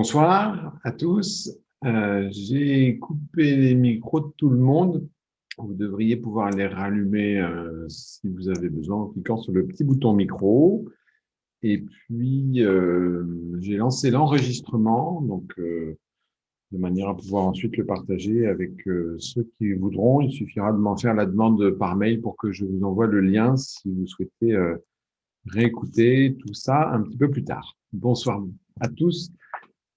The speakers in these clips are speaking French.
Bonsoir à tous. J'ai coupé les micros de tout le monde. Vous devriez pouvoir les rallumer si vous avez besoin en cliquant sur le petit bouton micro. Et puis, j'ai lancé l'enregistrement, donc de manière à pouvoir ensuite le partager avec ceux qui voudront. Il suffira de m'en faire la demande par mail pour que je vous envoie le lien si vous souhaitez réécouter tout ça un petit peu plus tard. Bonsoir à tous.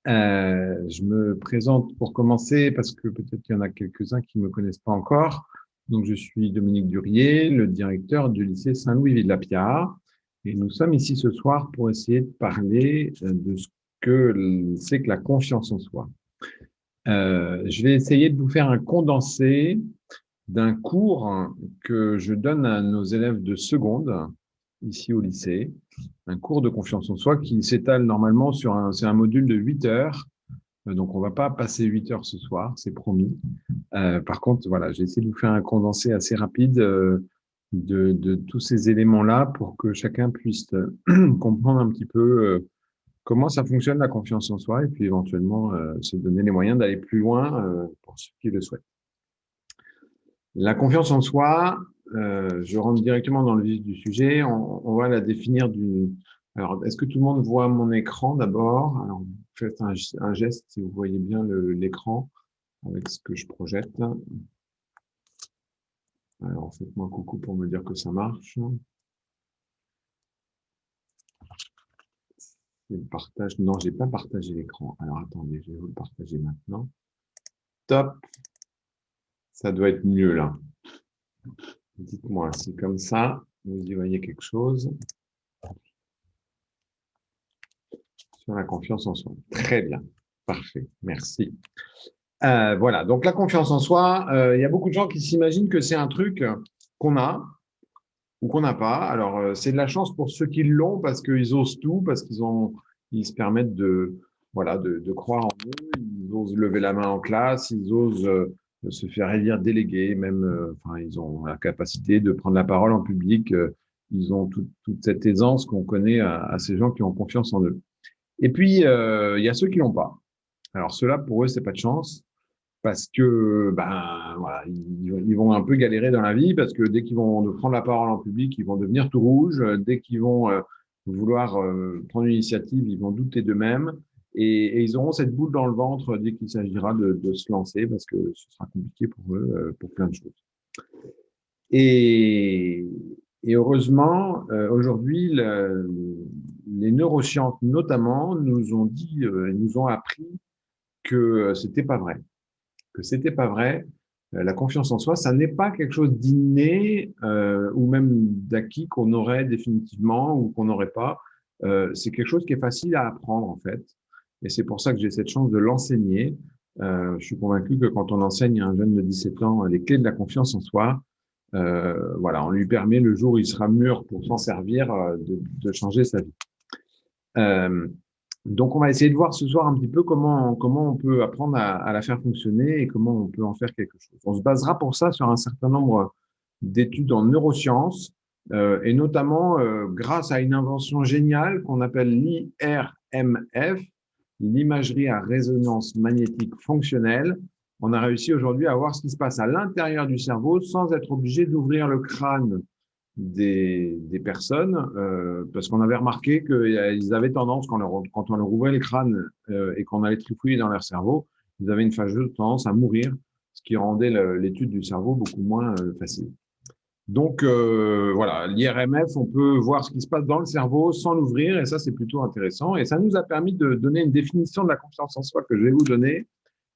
Je me présente pour commencer parce que peut-être qu'il y en a quelques-uns qui ne me connaissent pas encore. Donc, je suis Dominique Durier, le directeur du lycée Saint-Louis-Ville-la-Piard. Et nous sommes ici ce soir pour essayer de parler de ce que c'est que la confiance en soi. Je vais essayer de vous faire un condensé d'un cours que je donne à nos élèves de seconde, ici au lycée, un cours de confiance en soi qui s'étale normalement c'est un module de 8 heures. Donc, on ne va pas passer 8 heures ce soir, c'est promis. Par contre, voilà, j'ai essayé de vous faire un condensé assez rapide de tous ces éléments-là pour que chacun puisse comprendre un petit peu comment ça fonctionne la confiance en soi et puis éventuellement se donner les moyens d'aller plus loin pour ceux qui le souhaitent. La confiance en soi, je rentre directement dans le vif du sujet. On va la définir Alors, est-ce que tout le monde voit mon écran d'abord? Alors, faites un geste si vous voyez bien l'écran avec ce que je projette. Alors, faites-moi coucou pour me dire que ça marche. Le partage. Non, j'ai pas partagé l'écran. Alors, attendez, je vais vous le partager maintenant. Top. Ça doit être mieux là. Dites-moi si comme ça, vous y voyez quelque chose sur la confiance en soi. Très bien. Parfait. Merci. Voilà. Donc, la confiance en soi, il y a beaucoup de gens qui s'imaginent que c'est un truc qu'on a ou qu'on n'a pas. Alors, c'est de la chance pour ceux qui l'ont parce qu'ils osent tout, parce ils se permettent voilà, de croire en eux, ils osent lever la main en classe, ils osent se faire élire délégué, même, enfin, ils ont la capacité de prendre la parole en public. Ils ont toute cette aisance qu'on connaît à ces gens qui ont confiance en eux. Et puis, il y a ceux qui l'ont pas. Alors, ceux-là, pour eux, c'est pas de chance parce que ben voilà, ils vont un peu galérer dans la vie parce que dès qu'ils vont prendre la parole en public, ils vont devenir tout rouges. Dès qu'ils vont vouloir prendre une initiative, ils vont douter d'eux-mêmes et ils auront cette boule dans le ventre dès qu'il s'agira de se lancer parce que ce sera compliqué pour eux pour plein de choses. Et, et heureusement, aujourd'hui, les neurosciences notamment nous ont dit, nous ont appris que c'était pas vrai que c'était pas vrai. La confiance en soi, ça n'est pas quelque chose d'inné ou même d'acquis qu'on aurait définitivement ou qu'on n'aurait pas. C'est quelque chose qui est facile à apprendre en fait. Et c'est pour ça que j'ai cette chance de l'enseigner. Je suis convaincu que quand on enseigne à un jeune de 17 ans les clés de la confiance en soi, voilà, on lui permet le jour où il sera mûr pour s'en servir de changer sa vie. Donc, on va essayer de voir ce soir un petit peu comment on peut apprendre à la faire fonctionner et comment on peut en faire quelque chose. On se basera pour ça sur un certain nombre d'études en neurosciences et notamment grâce à une invention géniale qu'on appelle l'IRMF, l'imagerie à résonance magnétique fonctionnelle. On a réussi aujourd'hui à voir ce qui se passe à l'intérieur du cerveau sans être obligé d'ouvrir le crâne des personnes, parce qu'on avait remarqué qu'ils avaient tendance, quand on leur ouvrait les crânes et qu'on allait trifouiller dans leur cerveau, ils avaient une fâcheuse tendance à mourir, ce qui rendait l'étude du cerveau beaucoup moins facile. Donc voilà, l'IRMF, on peut voir ce qui se passe dans le cerveau sans l'ouvrir, et ça c'est plutôt intéressant. Et ça nous a permis de donner une définition de la confiance en soi que je vais vous donner,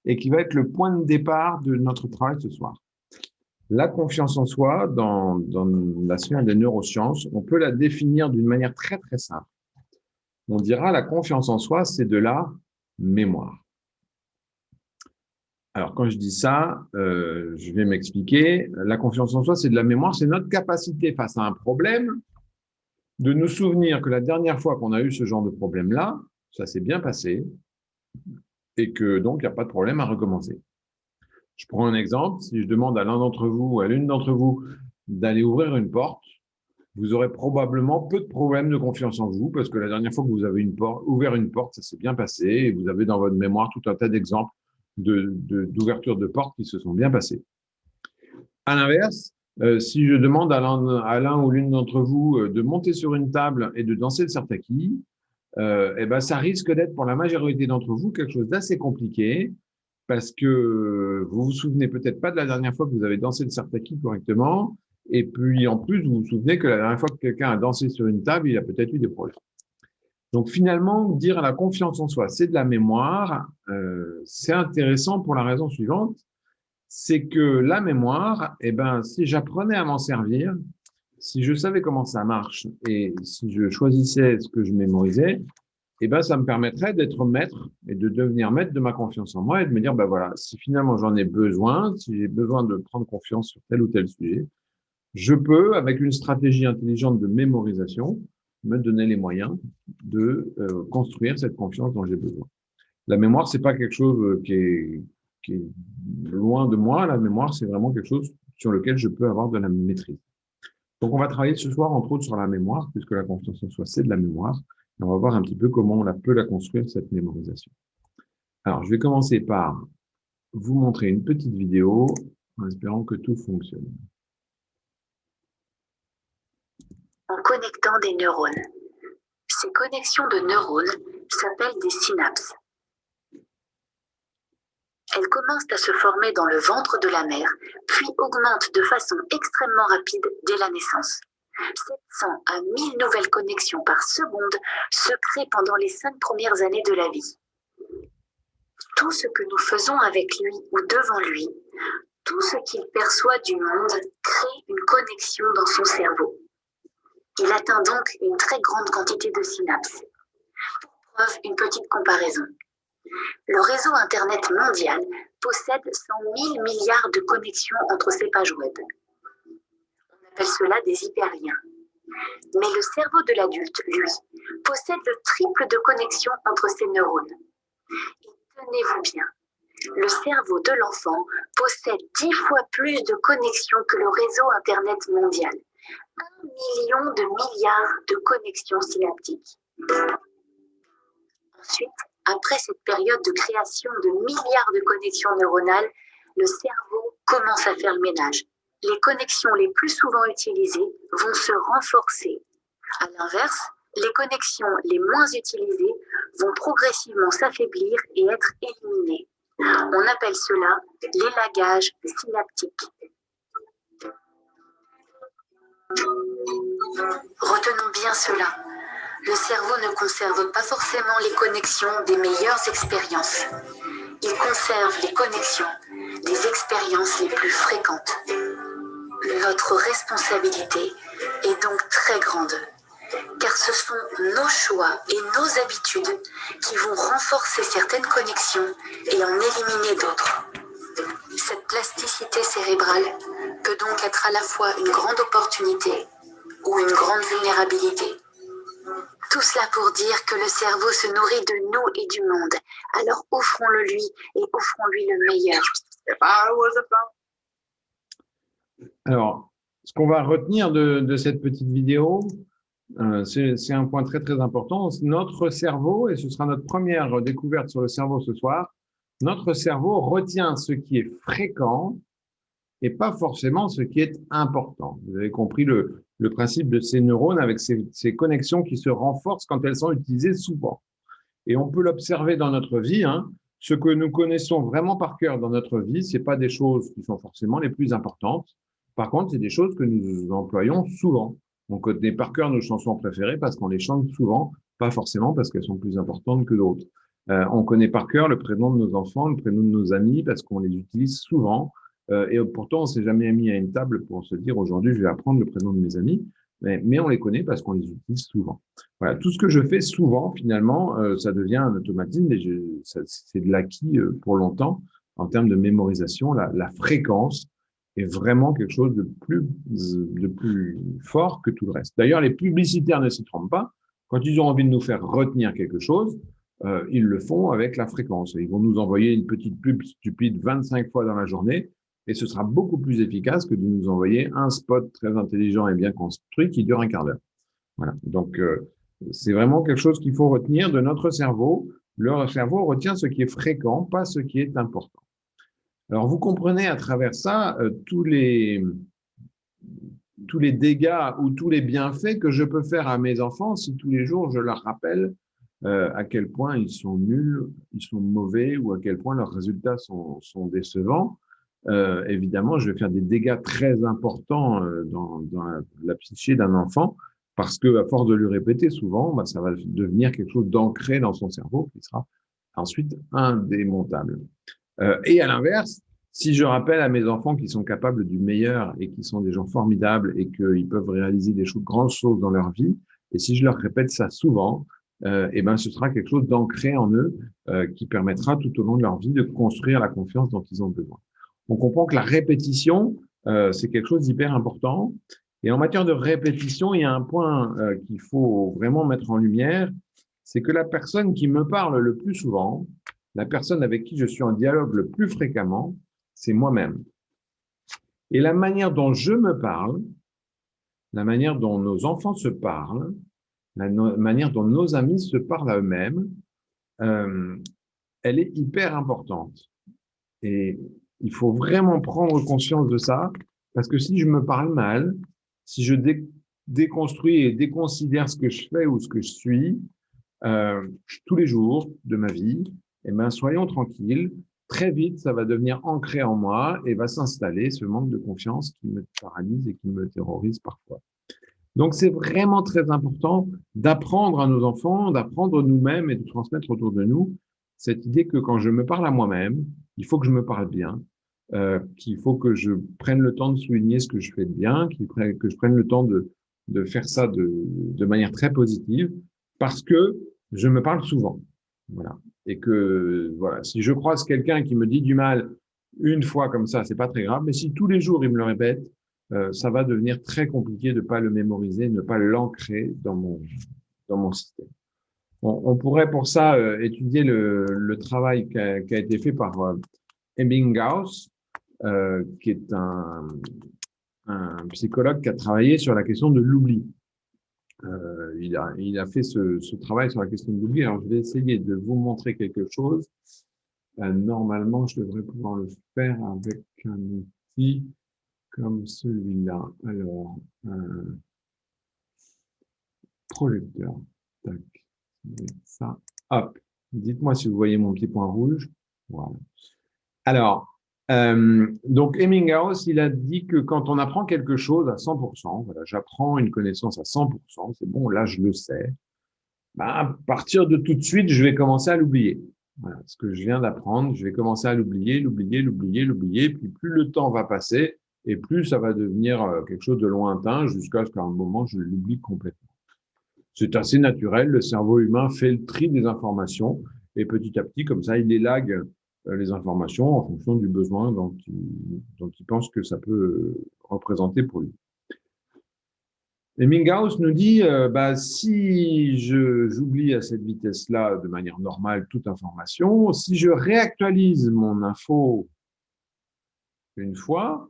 et qui va être le point de départ de notre travail ce soir. La confiance en soi, dans la sphère des neurosciences, on peut la définir d'une manière très, très simple. On dira la confiance en soi, c'est de la mémoire. Alors, quand je dis ça, je vais m'expliquer. La confiance en soi, c'est de la mémoire, c'est notre capacité face à un problème de nous souvenir que la dernière fois qu'on a eu ce genre de problème-là, ça s'est bien passé et que donc, il n'y a pas de problème à recommencer. Je prends un exemple. Si je demande à l'un d'entre vous ou à l'une d'entre vous d'aller ouvrir une porte, vous aurez probablement peu de problèmes de confiance en vous parce que la dernière fois que vous avez ouvert une porte, ça s'est bien passé et vous avez dans votre mémoire tout un tas d'exemples d'ouverture de portes qui se sont bien passées. À l'inverse, si je demande à l'un ou l'une d'entre vous de monter sur une table et de danser le sartaki, eh ben, ça risque d'être pour la majorité d'entre vous quelque chose d'assez compliqué parce que vous vous souvenez peut-être pas de la dernière fois que vous avez dansé le sartaki correctement et puis en plus, vous vous souvenez que la dernière fois que quelqu'un a dansé sur une table, il a peut-être eu des problèmes. Donc finalement, dire la confiance en soi, c'est de la mémoire, c'est intéressant pour la raison suivante, c'est que la mémoire, eh ben, si j'apprenais à m'en servir, si je savais comment ça marche et si je choisissais ce que je mémorisais, eh ben, ça me permettrait d'être maître et de devenir maître de ma confiance en moi et de me dire, ben voilà, si finalement j'en ai besoin, si j'ai besoin de prendre confiance sur tel ou tel sujet, je peux, avec une stratégie intelligente de mémorisation, me donner les moyens de construire cette confiance dont j'ai besoin. La mémoire, c'est pas quelque chose qui est loin de moi. La mémoire, c'est vraiment quelque chose sur lequel je peux avoir de la maîtrise. Donc, on va travailler ce soir, entre autres, sur la mémoire, puisque la confiance en soi, c'est de la mémoire. Et on va voir un petit peu comment on peut la construire, cette mémorisation. Alors, je vais commencer par vous montrer une petite vidéo en espérant que tout fonctionne. En connectant des neurones. Ces connexions de neurones s'appellent des synapses. Elles commencent à se former dans le ventre de la mère, puis augmentent de façon extrêmement rapide dès la naissance. 700 à 1000 nouvelles connexions par seconde se créent pendant les 5 premières années de la vie. Tout ce que nous faisons avec lui ou devant lui, tout ce qu'il perçoit du monde crée une connexion dans son cerveau. Il atteint donc une très grande quantité de synapses. Pour preuve, une petite comparaison. Le réseau Internet mondial possède 100 000 milliards de connexions entre ses pages web. On appelle cela des hyperliens. Mais le cerveau de l'adulte, lui, possède le triple de connexions entre ses neurones. Et tenez-vous bien, le cerveau de l'enfant possède 10 fois plus de connexions que le réseau Internet mondial. 1 million de milliards de connexions synaptiques. Ensuite, après cette période de création de milliards de connexions neuronales, le cerveau commence à faire le ménage. Les connexions les plus souvent utilisées vont se renforcer. À l'inverse, les connexions les moins utilisées vont progressivement s'affaiblir et être éliminées. On appelle cela l'élagage synaptique. Retenons bien cela. Le cerveau ne conserve pas forcément les connexions des meilleures expériences. Il conserve les connexions des expériences les plus fréquentes. Notre responsabilité est donc très grande, car ce sont nos choix et nos habitudes qui vont renforcer certaines connexions et en éliminer d'autres. Cette plasticité cérébrale peut donc être à la fois une grande opportunité ou une grande vulnérabilité. Tout cela pour dire que le cerveau se nourrit de nous et du monde. Alors offrons-le lui et offrons-lui le meilleur. Alors, ce qu'on va retenir de cette petite vidéo, c'est un point très très important. Notre cerveau, et ce sera notre première découverte sur le cerveau ce soir, notre cerveau retient ce qui est fréquent et pas forcément ce qui est important. Vous avez compris le principe de ces neurones avec ces connexions qui se renforcent quand elles sont utilisées souvent. Et on peut l'observer dans notre vie. Ce que nous connaissons vraiment par cœur dans notre vie, ce n'est pas des choses qui sont forcément les plus importantes. Par contre, c'est des choses que nous employons souvent. On connaît par cœur nos chansons préférées parce qu'on les chante souvent, pas forcément parce qu'elles sont plus importantes que d'autres. On connaît par cœur le prénom de nos enfants, le prénom de nos amis parce qu'on les utilise souvent. Et pourtant, on ne s'est jamais mis à une table pour se dire aujourd'hui, je vais apprendre le prénom de mes amis. Mais on les connaît parce qu'on les utilise souvent. Voilà, tout ce que je fais souvent, finalement, ça devient un automatisme et c'est de l'acquis pour longtemps en termes de mémorisation. La fréquence est vraiment quelque chose de plus fort que tout le reste. D'ailleurs, les publicitaires ne s'y trompent pas. Quand ils ont envie de nous faire retenir quelque chose, ils le font avec la fréquence. Ils vont nous envoyer une petite pub stupide 25 fois dans la journée. Et ce sera beaucoup plus efficace que de nous envoyer un spot très intelligent et bien construit qui dure un quart d'heure. Voilà. Donc, c'est vraiment quelque chose qu'il faut retenir de notre cerveau. Le cerveau retient ce qui est fréquent, pas ce qui est important. Alors, vous comprenez à travers ça tous les dégâts ou tous les bienfaits que je peux faire à mes enfants si tous les jours je leur rappelle à quel point ils sont nuls, ils sont mauvais ou à quel point leurs résultats sont décevants. Évidemment, je vais faire des dégâts très importants dans la psyché d'un enfant parce que, à force de lui répéter souvent, bah, ça va devenir quelque chose d'ancré dans son cerveau qui sera ensuite indémontable. Et à l'inverse, si je rappelle à mes enfants qu'ils sont capables du meilleur et qu'ils sont des gens formidables et qu'ils peuvent réaliser des grandes choses dans leur vie, et si je leur répète ça souvent, et ben ce sera quelque chose d'ancré en eux qui permettra tout au long de leur vie de construire la confiance dont ils ont besoin. On comprend que la répétition, c'est quelque chose d'hyper important. Et en matière de répétition, il y a un point qu'il faut vraiment mettre en lumière, c'est que la personne qui me parle le plus souvent, la personne avec qui je suis en dialogue le plus fréquemment, c'est moi-même. Et la manière dont je me parle, la manière dont nos enfants se parlent, la manière dont nos amis se parlent à eux-mêmes, elle est hyper importante. Et il faut vraiment prendre conscience de ça, parce que si je me parle mal, si je déconstruis et déconsidère ce que je fais ou ce que je suis, tous les jours de ma vie, eh ben, soyons tranquilles. Très vite, ça va devenir ancré en moi et va s'installer ce manque de confiance qui me paralyse et qui me terrorise parfois. Donc, c'est vraiment très important d'apprendre à nos enfants, d'apprendre nous-mêmes et de transmettre autour de nous cette idée que quand je me parle à moi-même, il faut que je me parle bien, qu'il faut que je prenne le temps de souligner ce que je fais de bien, que je prenne le temps de faire ça de manière très positive, parce que je me parle souvent. Voilà. Et que, voilà, si je croise quelqu'un qui me dit du mal une fois comme ça, c'est pas très grave, mais si tous les jours il me le répète, ça va devenir très compliqué de ne pas le mémoriser, de ne pas l'ancrer dans mon système. On pourrait pour ça étudier le travail qui a été fait par Ebbinghaus, qui est un psychologue qui a travaillé sur la question de l'oubli. Il a fait ce travail sur la question de l'oubli. Alors, je vais essayer de vous montrer quelque chose. Normalement, je devrais pouvoir le faire avec un outil comme celui-là. Alors, projecteur. Tac. Ça. Hop. Dites-moi si vous voyez mon petit point rouge. Voilà. Alors, donc Ebbinghaus, il a dit que quand on apprend quelque chose à 100%, voilà, j'apprends une connaissance à 100%, c'est bon, là je le sais. Ben, à partir de tout de suite, je vais commencer à l'oublier. Voilà, ce que je viens d'apprendre, je vais commencer à l'oublier, puis plus le temps va passer, et plus ça va devenir quelque chose de lointain, jusqu'à ce qu'à un moment, je l'oublie complètement. C'est assez naturel, le cerveau humain fait le tri des informations, et petit à petit, comme ça, il élague les informations en fonction du besoin dont il pense que ça peut représenter pour lui. Ebbinghaus nous dit, si j'oublie à cette vitesse-là de manière normale toute information, si je réactualise mon info une fois,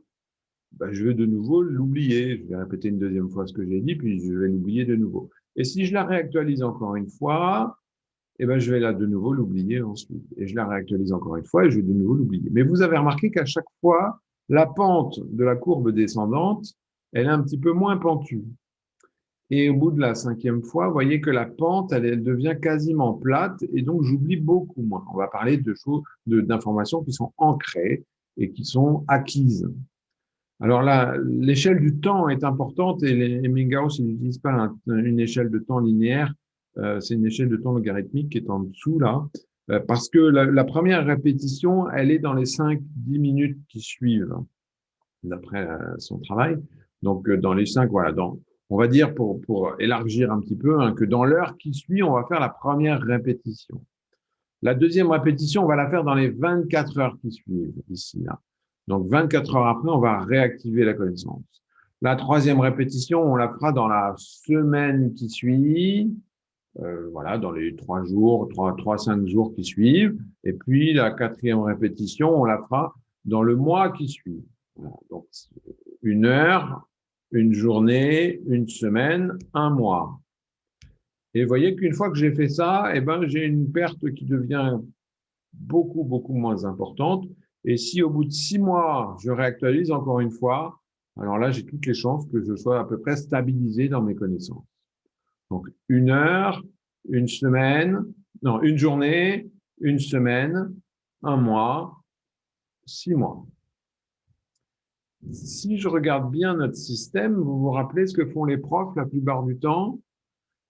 je vais de nouveau l'oublier. Je vais répéter une deuxième fois ce que j'ai dit, puis je vais l'oublier de nouveau. Et si je la réactualise encore une fois, je vais là de nouveau l'oublier ensuite. Et je la réactualise encore une fois et je vais de nouveau l'oublier. Mais vous avez remarqué qu'à chaque fois, la pente de la courbe descendante, elle est un petit peu moins pentue. Et au bout de la 5e fois, vous voyez que la pente, elle devient quasiment plate et donc j'oublie beaucoup moins. On va parler de choses, d'informations qui sont ancrées et qui sont acquises. Alors là, l'échelle du temps est importante et Ebbinghaus n'utilise pas une échelle de temps linéaire, c'est une échelle de temps logarithmique qui est en dessous là, parce que la première répétition, elle est dans les 5-10 minutes qui suivent, d'après son travail. Donc dans les 5, voilà, on va dire pour élargir un petit peu, que dans l'heure qui suit, on va faire la première répétition. La deuxième répétition, on va la faire dans les 24 heures qui suivent, ici, là. Donc, 24 heures après, on va réactiver la connaissance. La troisième répétition, on la fera dans la semaine qui suit, voilà, dans les 3 jours, 3-5 jours qui suivent. Et puis, la quatrième répétition, on la fera dans le mois qui suit. Voilà. Donc, 1 heure, une journée, une semaine, un mois. Et vous voyez qu'une fois que j'ai fait ça, eh ben, j'ai une perte qui devient beaucoup, beaucoup moins importante. Et si au bout de 6 mois, je réactualise encore une fois, alors là, j'ai toutes les chances que je sois à peu près stabilisé dans mes connaissances. Donc, 1 heure, une semaine, non, une journée, une semaine, un mois, 6 mois. Si je regarde bien notre système, vous vous rappelez ce que font les profs la plupart du temps?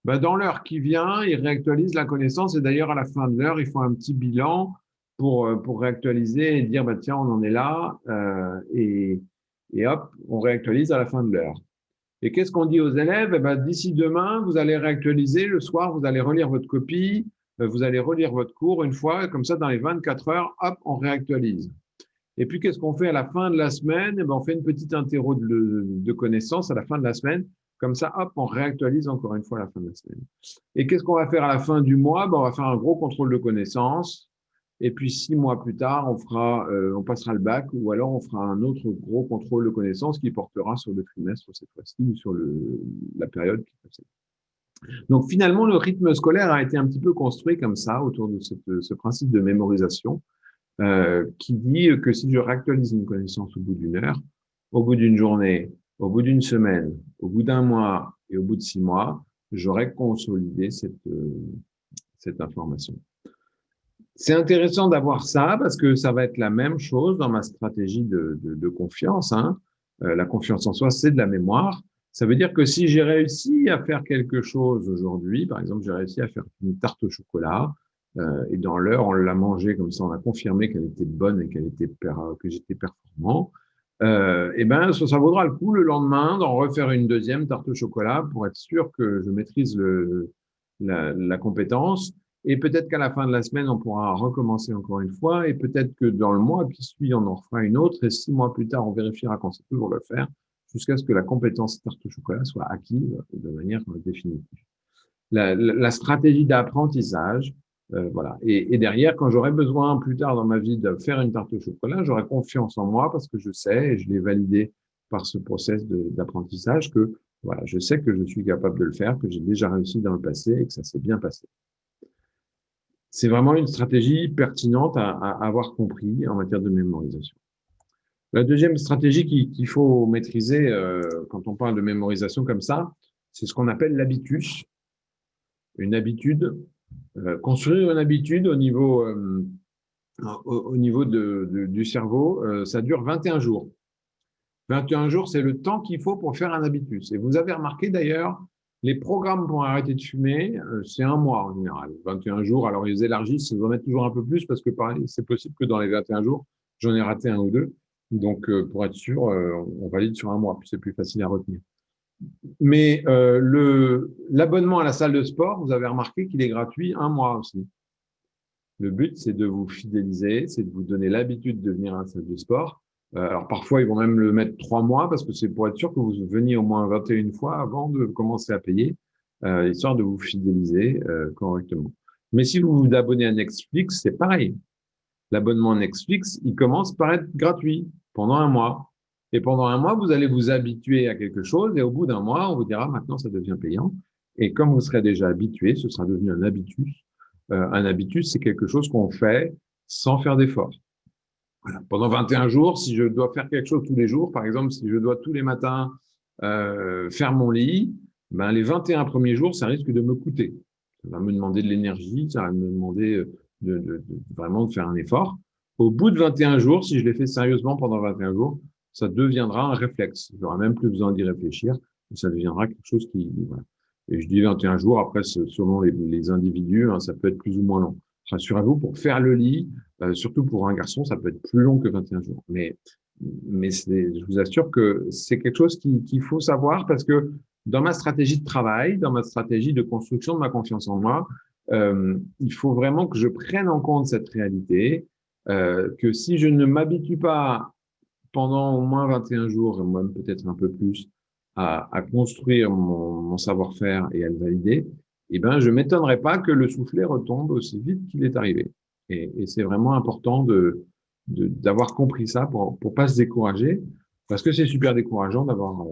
Ben, dans l'heure qui vient, ils réactualisent la connaissance et d'ailleurs, à la fin de l'heure, ils font un petit bilan pour réactualiser et dire, bah, tiens, on en est là et hop, on réactualise à la fin de l'heure. Et qu'est-ce qu'on dit aux élèves? Eh ben, d'ici demain, vous allez réactualiser. Le soir, vous allez relire votre copie, vous allez relire votre cours une fois, comme ça, dans les 24 heures, hop, on réactualise. Et puis, qu'est-ce qu'on fait à la fin de la semaine? Eh ben, on fait une petite interro de connaissances à la fin de la semaine. Comme ça, hop, on réactualise encore une fois à la fin de la semaine. Et qu'est-ce qu'on va faire à la fin du mois? Ben, on va faire un gros contrôle de connaissances. Et puis, 6 mois plus tard, on passera le bac ou alors on fera un autre gros contrôle de connaissances qui portera sur le trimestre cette fois-ci ou sur la période qui précède. Donc, finalement, le rythme scolaire a été un petit peu construit comme ça autour de ce principe de mémorisation. Qui dit que si je réactualise une connaissance au bout d'une heure, au bout d'une journée, au bout d'une semaine, au bout d'un mois et au bout de 6 mois, j'aurai consolidé cette information. C'est intéressant d'avoir ça parce que ça va être la même chose dans ma stratégie de confiance. Hein. La confiance en soi, c'est de la mémoire. Ça veut dire que si j'ai réussi à faire quelque chose aujourd'hui, par exemple, j'ai réussi à faire une tarte au chocolat, et dans l'heure, on l'a mangée comme ça, on a confirmé qu'elle était bonne et que j'étais performant. Et ben, ça vaudra le coup le lendemain d'en refaire une deuxième tarte au chocolat pour être sûr que je maîtrise la compétence. Et peut-être qu'à la fin de la semaine, on pourra recommencer encore une fois. Et peut-être que dans le mois qui suit, on en refera une autre. Et 6 mois plus tard, on vérifiera qu'on sait toujours le faire jusqu'à ce que la compétence tarte au chocolat soit acquise de manière définitive. La stratégie d'apprentissage, voilà. Et derrière, quand j'aurai besoin plus tard dans ma vie de faire une tarte au chocolat, j'aurai confiance en moi parce que je sais, et je l'ai validé par ce process d'apprentissage, que voilà, je sais que je suis capable de le faire, que j'ai déjà réussi dans le passé et que ça s'est bien passé. C'est vraiment une stratégie pertinente à avoir compris en matière de mémorisation. La deuxième stratégie qu'il faut maîtriser quand on parle de mémorisation comme ça, c'est ce qu'on appelle l'habitus. Une habitude, construire une habitude au niveau du cerveau, ça dure 21 jours. 21 jours, c'est le temps qu'il faut pour faire un habitus. Et vous avez remarqué d'ailleurs, les programmes pour arrêter de fumer, c'est un mois en général. 21 jours, alors ils élargissent, ils en mettent toujours un peu plus parce que pareil, c'est possible que dans les 21 jours, j'en ai raté un ou deux. Donc, pour être sûr, on valide sur un mois, puis c'est plus facile à retenir. Mais l'abonnement à la salle de sport, vous avez remarqué qu'il est gratuit un mois aussi. Le but, c'est de vous fidéliser, c'est de vous donner l'habitude de venir à la salle de sport. Alors parfois, ils vont même le mettre 3 mois parce que c'est pour être sûr que vous veniez au moins 21 fois avant de commencer à payer, histoire de vous fidéliser correctement. Mais si vous vous abonnez à Netflix, c'est pareil. L'abonnement Netflix, il commence par être gratuit pendant un mois. Et pendant un mois, vous allez vous habituer à quelque chose et au bout d'un mois, on vous dira maintenant ça devient payant. Et comme vous serez déjà habitué, ce sera devenu un habitus. Un habitus, c'est quelque chose qu'on fait sans faire d'effort. Voilà. Pendant 21 jours, si je dois faire quelque chose tous les jours, par exemple, si je dois tous les matins faire mon lit, ben, les 21 premiers jours, ça risque de me coûter. Ça va me demander de l'énergie, ça va me demander vraiment de faire un effort. Au bout de 21 jours, si je l'ai fait sérieusement pendant 21 jours, ça deviendra un réflexe. Je n'aurai même plus besoin d'y réfléchir. Ça deviendra quelque chose qui… Voilà. Et je dis 21 jours, après, selon les individus, hein, ça peut être plus ou moins long. Rassurez-vous, pour faire le lit, surtout pour un garçon, ça peut être plus long que 21 jours. Mais je vous assure que c'est quelque chose qu'il faut savoir parce que dans ma stratégie de travail, dans ma stratégie de construction de ma confiance en moi, il faut vraiment que je prenne en compte cette réalité, que si je ne m'habitue pas pendant au moins 21 jours, même peut-être un peu plus, à construire mon savoir-faire et à le valider, eh ben, je m'étonnerais pas que le soufflet retombe aussi vite qu'il est arrivé. Et c'est vraiment important d'avoir compris ça pour pas se décourager, parce que c'est super décourageant d'avoir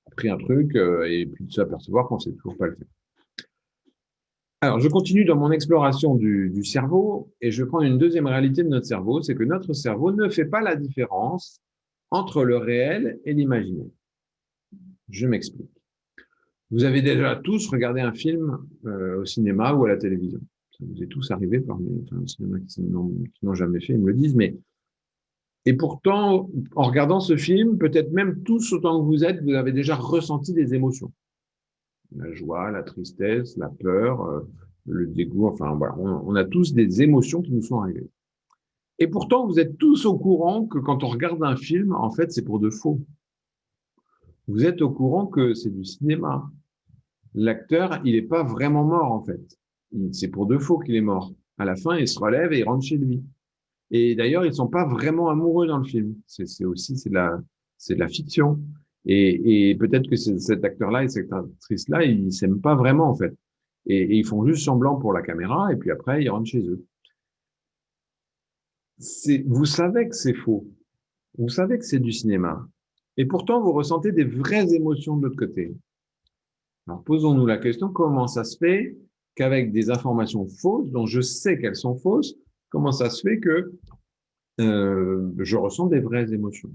appris un truc et puis de s'apercevoir qu'on sait toujours pas le faire. Alors, je continue dans mon exploration du cerveau et je prends une deuxième réalité de notre cerveau, c'est que notre cerveau ne fait pas la différence entre le réel et l'imaginaire. Je m'explique. Vous avez déjà tous regardé un film au cinéma ou à la télévision. Ça vous est tous arrivé parmi au cinéma qui n'ont jamais fait, ils me le disent, mais et pourtant, en regardant ce film, peut-être même tous autant que vous êtes, vous avez déjà ressenti des émotions. La joie, la tristesse, la peur, le dégoût, enfin voilà, on a tous des émotions qui nous sont arrivées. Et pourtant, vous êtes tous au courant que quand on regarde un film, en fait, c'est pour de faux. Vous êtes au courant que c'est du cinéma. L'acteur, il n'est pas vraiment mort, en fait. C'est pour de faux qu'il est mort. À la fin, il se relève et il rentre chez lui. Et d'ailleurs, ils sont pas vraiment amoureux dans le film. C'est de la fiction. Et peut-être que cet acteur-là et cette actrice-là, ils s'aiment pas vraiment, en fait. Et ils font juste semblant pour la caméra, et puis après, ils rentrent chez eux. Vous savez que c'est faux. Vous savez que c'est du cinéma. Et pourtant, vous ressentez des vraies émotions de l'autre côté. Alors, posons-nous la question, comment ça se fait qu'avec des informations fausses, dont je sais qu'elles sont fausses, comment ça se fait que je ressens des vraies émotions?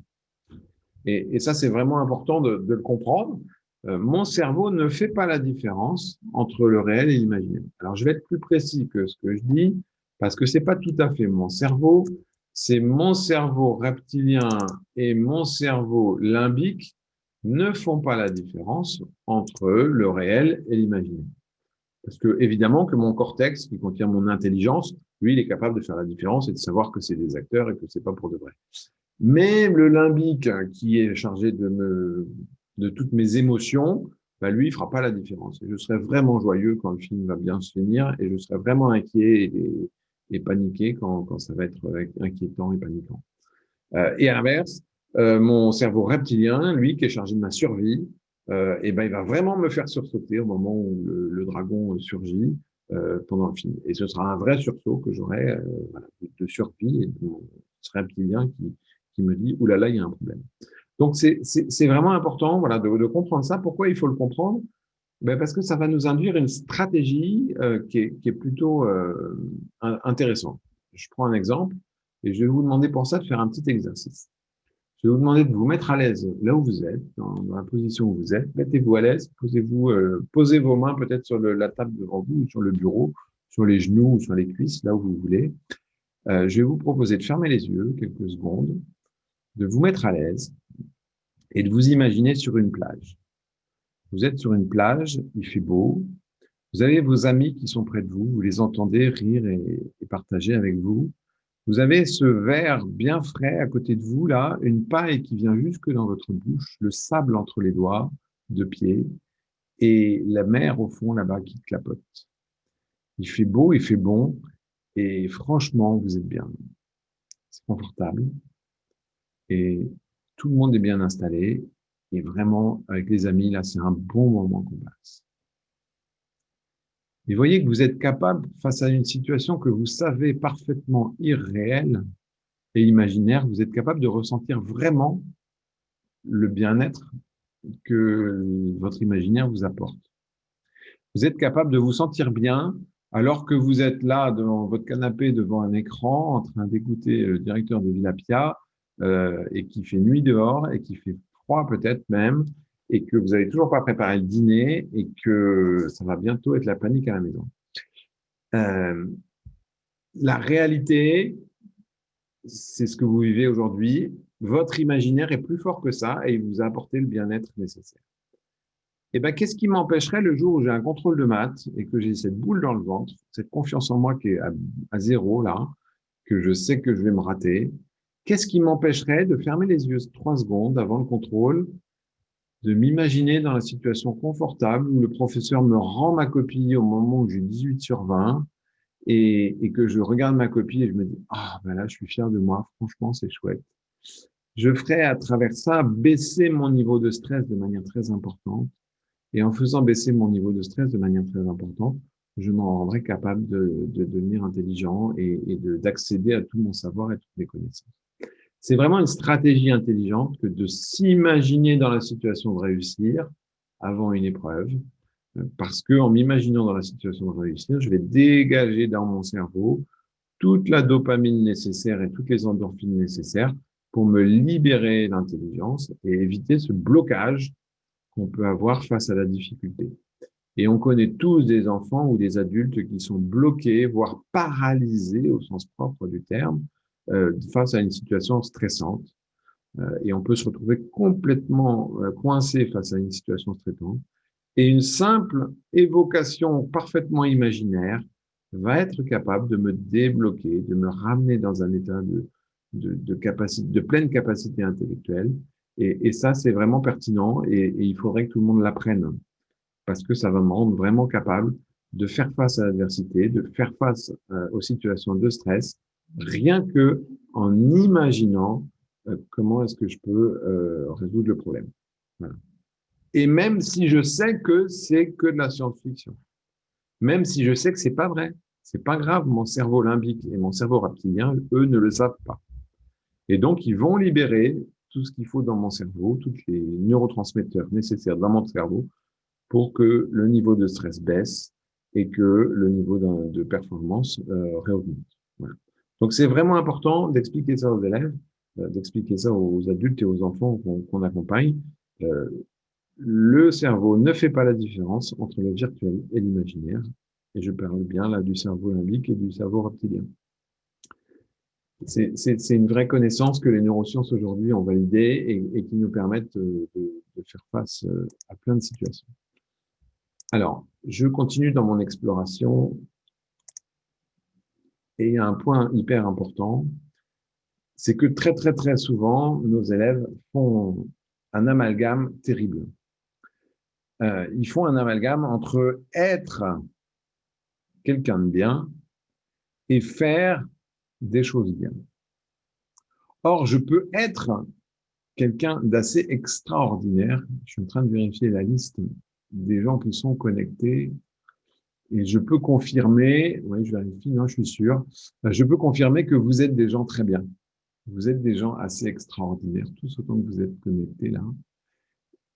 Et ça, c'est vraiment important de le comprendre. Mon cerveau ne fait pas la différence entre le réel et l'imaginaire. Alors, je vais être plus précis que ce que je dis, parce que c'est pas tout à fait mon cerveau, c'est mon cerveau reptilien et mon cerveau limbique ne font pas la différence entre le réel et l'imaginaire. Parce que, évidemment, que mon cortex, qui contient mon intelligence, lui, il est capable de faire la différence et de savoir que c'est des acteurs et que c'est pas pour de vrai. Mais le limbique, qui est chargé de toutes mes émotions, bah lui, il fera pas la différence. Et je serai vraiment joyeux quand le film va bien se finir et je serai vraiment inquiet et paniqué quand ça va être inquiétant et paniquant. Et à l'inverse, mon cerveau reptilien, lui, qui est chargé de ma survie, et ben, il va vraiment me faire sursauter au moment où le dragon surgit pendant le film. Et ce sera un vrai sursaut que j'aurai voilà, de survie et de mon reptilien qui me dit, ouh là là, il y a un problème. Donc, c'est vraiment important voilà, de comprendre ça. Pourquoi il faut le comprendre? Ben parce que ça va nous induire une stratégie qui est plutôt intéressante. Je prends un exemple et je vais vous demander pour ça de faire un petit exercice. Je vais vous demander de vous mettre à l'aise là où vous êtes, dans la position où vous êtes. Mettez-vous à l'aise, posez vos mains peut-être sur la table devant vous, ou sur le bureau, sur les genoux ou sur les cuisses, là où vous voulez. Je vais vous proposer de fermer les yeux quelques secondes, de vous mettre à l'aise et de vous imaginer sur une plage. Vous êtes sur une plage, il fait beau, vous avez vos amis qui sont près de vous, vous les entendez rire et partager avec vous. Vous avez ce verre bien frais à côté de vous, là, une paille qui vient jusque dans votre bouche, le sable entre les doigts, deux pieds, et la mer au fond là-bas qui clapote. Il fait beau, il fait bon, et franchement, vous êtes bien. C'est confortable, et tout le monde est bien installé, et vraiment, avec les amis, là, c'est un bon moment qu'on passe. Et voyez que vous êtes capable, face à une situation que vous savez parfaitement irréelle et imaginaire, vous êtes capable de ressentir vraiment le bien-être que votre imaginaire vous apporte. Vous êtes capable de vous sentir bien alors que vous êtes là devant votre canapé, devant un écran, en train d'écouter le directeur de Villapia et qui fait nuit dehors et qui fait froid peut-être même et que vous n'avez toujours pas préparé le dîner et que ça va bientôt être la panique à la maison. La réalité, c'est ce que vous vivez aujourd'hui. Votre imaginaire est plus fort que ça et il vous a apporté le bien-être nécessaire. Et ben, qu'est-ce qui m'empêcherait le jour où j'ai un contrôle de maths et que j'ai cette boule dans le ventre, cette confiance en moi qui est à zéro là, que je sais que je vais me rater, qu'est-ce qui m'empêcherait de fermer les yeux 3 secondes avant le contrôle, de m'imaginer dans la situation confortable où le professeur me rend ma copie au moment où j'ai 18 sur 20 et que je regarde ma copie et je me dis « Ah, ben là, je suis fier de moi, franchement, c'est chouette ». Je ferai à travers ça baisser mon niveau de stress de manière très importante. Et en faisant baisser mon niveau de stress de manière très importante, je m'en rendrai capable de devenir intelligent et d'accéder à tout mon savoir et toutes mes connaissances. C'est vraiment une stratégie intelligente que de s'imaginer dans la situation de réussir avant une épreuve, parce que en m'imaginant dans la situation de réussir, je vais dégager dans mon cerveau toute la dopamine nécessaire et toutes les endorphines nécessaires pour me libérer l'intelligence et éviter ce blocage qu'on peut avoir face à la difficulté. Et on connaît tous des enfants ou des adultes qui sont bloqués, voire paralysés au sens propre du terme, face à une situation stressante. Et on peut se retrouver complètement coincé face à une situation stressante. Et une simple évocation parfaitement imaginaire va être capable de me débloquer, de me ramener dans un état de pleine capacité intellectuelle. Et ça, c'est vraiment pertinent et il faudrait que tout le monde l'apprenne parce que ça va me rendre vraiment capable de faire face à l'adversité, de faire face aux situations de stress, rien que en imaginant comment est-ce que je peux résoudre le problème. Voilà. Et même si je sais que c'est que de la science-fiction, même si je sais que c'est pas vrai, c'est pas grave, mon cerveau limbique et mon cerveau reptilien, eux, ne le savent pas. Et donc, ils vont libérer tout ce qu'il faut dans mon cerveau, tous les neurotransmetteurs nécessaires dans mon cerveau pour que le niveau de stress baisse et que le niveau de performance réaugmente. Voilà. Donc, c'est vraiment important d'expliquer ça aux élèves, d'expliquer ça aux adultes et aux enfants qu'on accompagne. Le cerveau ne fait pas la différence entre le virtuel et l'imaginaire. Et je parle bien là du cerveau limbique et du cerveau reptilien. C'est une vraie connaissance que les neurosciences aujourd'hui ont validée et qui nous permettent de faire face à plein de situations. Alors, je continue dans mon exploration et il y a un point hyper important, c'est que très, très, très souvent, nos élèves font un amalgame terrible. Ils font un amalgame entre être quelqu'un de bien et faire des choses bien. Or, je peux être quelqu'un d'assez extraordinaire. Je suis en train de vérifier la liste des gens qui sont connectés et je peux confirmer, oui, je vérifie, non, je suis sûr, je peux confirmer que vous êtes des gens très bien. Vous êtes des gens assez extraordinaires, tous autant que vous êtes connectés là.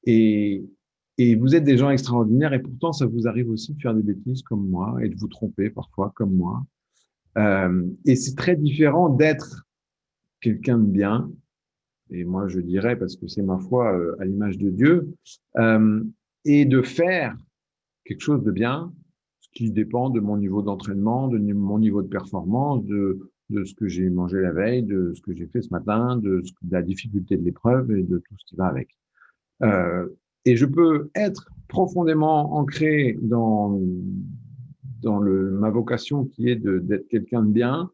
Et vous êtes des gens extraordinaires et pourtant, ça vous arrive aussi de faire des bêtises comme moi et de vous tromper parfois comme moi. Et c'est très différent d'être quelqu'un de bien, et moi je dirais, parce que c'est ma foi à l'image de Dieu, et de faire quelque chose de bien, ce qui dépend de mon niveau d'entraînement, de mon niveau de performance, de ce que j'ai mangé la veille, de ce que j'ai fait ce matin, de la difficulté de l'épreuve et de tout ce qui va avec. Et je peux être profondément ancré dans ma vocation qui est d'être quelqu'un de bien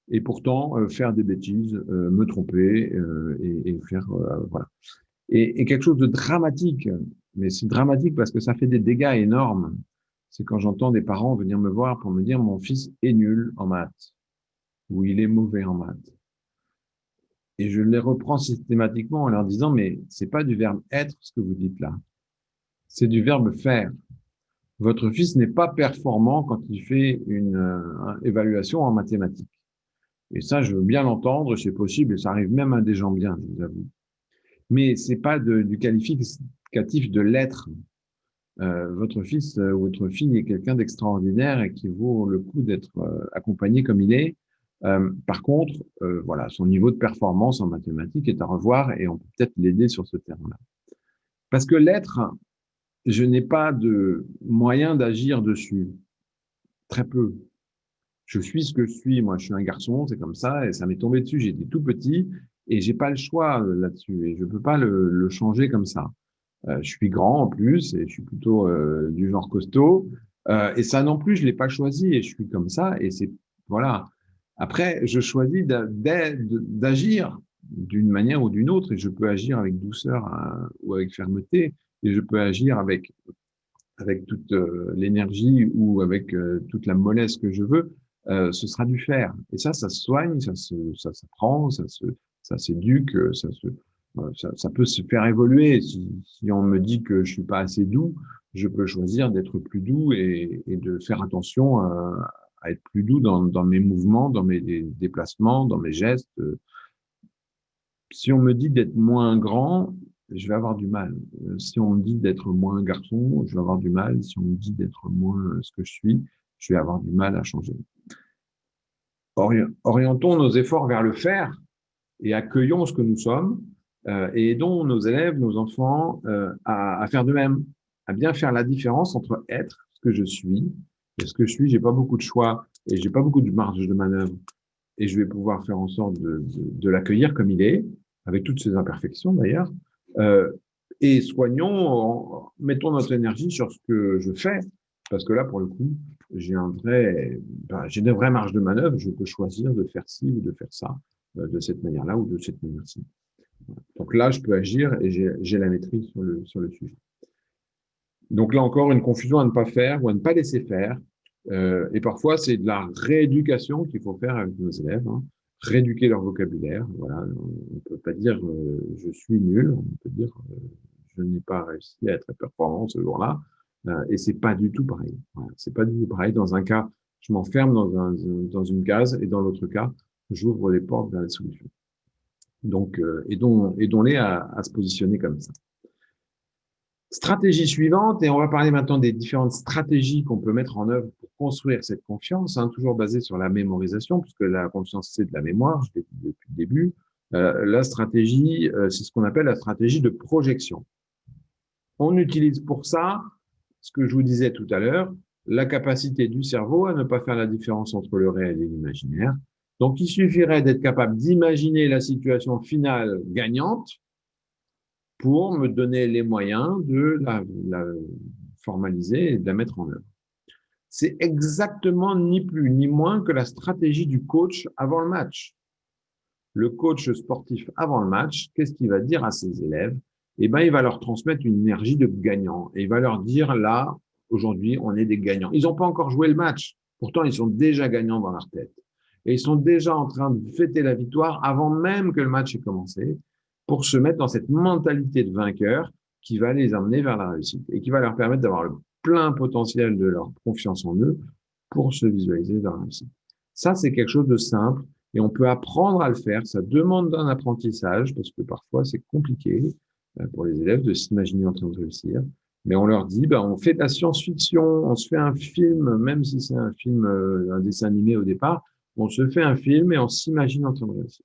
et pourtant faire des bêtises, me tromper et faire voilà. Et quelque chose de dramatique, mais c'est dramatique parce que ça fait des dégâts énormes. C'est quand j'entends des parents venir me voir pour me dire mon fils est nul en maths ou il est mauvais en maths. Et je les reprends systématiquement en leur disant mais c'est pas du verbe être ce que vous dites là, c'est du verbe faire. Votre fils n'est pas performant quand il fait une évaluation en mathématiques. Et ça, je veux bien l'entendre, c'est possible, et ça arrive même à des gens bien, je vous avoue. Mais c'est pas du qualificatif de l'être. Votre fils ou votre fille est quelqu'un d'extraordinaire et qui vaut le coup d'être accompagné comme il est. Par contre, voilà, son niveau de performance en mathématiques est à revoir et on peut peut-être l'aider sur ce terrain-là. Parce que l'être, je n'ai pas de moyen d'agir dessus. Très peu. Je suis ce que je suis. Moi, je suis un garçon, c'est comme ça, et ça m'est tombé dessus. J'étais tout petit et j'ai pas le choix là-dessus et je peux pas le changer comme ça. Je suis grand en plus et je suis plutôt du genre costaud. Et ça non plus, je l'ai pas choisi et je suis comme ça et c'est voilà. Après, je choisis d'agir d'une manière ou d'une autre et je peux agir avec douceur ou avec fermeté et je peux agir avec toute l'énergie ou avec toute la mollesse que je veux. Ce sera du faire. Et ça se soigne, ça s'apprend, ça s'éduque, ça peut se faire évoluer. Si on me dit que je suis pas assez doux, je peux choisir d'être plus doux et de faire attention à être plus doux dans mes mouvements, dans mes déplacements, dans mes gestes. Si on me dit d'être moins grand, je vais avoir du mal. Si on me dit d'être moins garçon, je vais avoir du mal. Si on me dit d'être moins ce que je vais avoir du mal à changer. Orientons nos efforts vers le faire et accueillons ce que nous sommes et aidons nos élèves, nos enfants à faire de même, à bien faire la différence entre être ce que je suis et ce que je suis. J'ai pas beaucoup de choix et j'ai pas beaucoup de marge de manœuvre et je vais pouvoir faire en sorte de l'accueillir comme il est, avec toutes ses imperfections d'ailleurs. Et mettons notre énergie sur ce que je fais, parce que là, pour le coup, j'ai des vraies marges de manœuvre. Je peux choisir de faire ci ou de faire ça, de cette manière-là ou de cette manière-ci. Donc là, je peux agir et j'ai la maîtrise sur le sujet. Donc là encore, une confusion à ne pas faire ou à ne pas laisser faire. Et parfois, c'est de la rééducation qu'il faut faire avec nos élèves, hein. Rééduquer leur vocabulaire. Voilà. On ne peut pas dire je suis nul, on peut dire je n'ai pas réussi à être performant ce jour-là. Et c'est pas du tout pareil. Voilà. C'est pas du tout pareil. Dans un cas, je m'enferme dans une case, et dans l'autre cas, j'ouvre les portes vers les solutions. Donc, aidons-les à se positionner comme ça. Stratégie suivante, et on va parler maintenant des différentes stratégies qu'on peut mettre en œuvre pour construire cette confiance, hein, toujours basée sur la mémorisation, puisque la confiance, c'est de la mémoire, je l'ai dit depuis le début. La stratégie, c'est ce qu'on appelle la stratégie de projection. On utilise pour ça, ce que je vous disais tout à l'heure, la capacité du cerveau à ne pas faire la différence entre le réel et l'imaginaire. Donc, il suffirait d'être capable d'imaginer la situation finale gagnante pour me donner les moyens de la formaliser et de la mettre en œuvre. C'est exactement ni plus ni moins que la stratégie du coach avant le match. Le coach sportif avant le match, qu'est-ce qu'il va dire à ses élèves? Eh ben, il va leur transmettre une énergie de gagnant et il va leur dire là, aujourd'hui, on est des gagnants. Ils n'ont pas encore joué le match. Pourtant, ils sont déjà gagnants dans leur tête. Et ils sont déjà en train de fêter la victoire avant même que le match ait commencé, pour se mettre dans cette mentalité de vainqueur qui va les emmener vers la réussite et qui va leur permettre d'avoir le plein potentiel de leur confiance en eux pour se visualiser vers la réussite. Ça, c'est quelque chose de simple et on peut apprendre à le faire. Ça demande un apprentissage parce que parfois, c'est compliqué pour les élèves de s'imaginer en train de réussir. Mais on leur dit, on fait de la science-fiction, on se fait un film, même si c'est un film, un dessin animé au départ, on se fait un film et on s'imagine en train de réussir.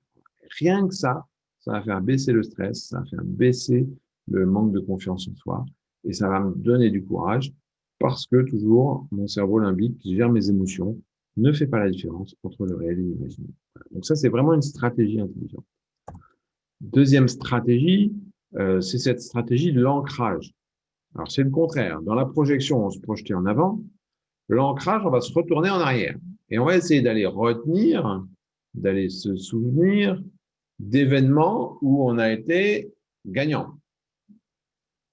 Rien que ça va faire baisser le stress, ça va faire baisser le manque de confiance en soi et ça va me donner du courage parce que toujours, mon cerveau limbique qui gère mes émotions ne fait pas la différence entre le réel et l'imaginaire. Donc ça, c'est vraiment une stratégie intelligente. Deuxième stratégie, c'est cette stratégie de l'ancrage. Alors, c'est le contraire. Dans la projection, on se projetait en avant. L'ancrage, on va se retourner en arrière. Et on va essayer d'aller retenir, d'aller se souvenir d'événements où on a été gagnant.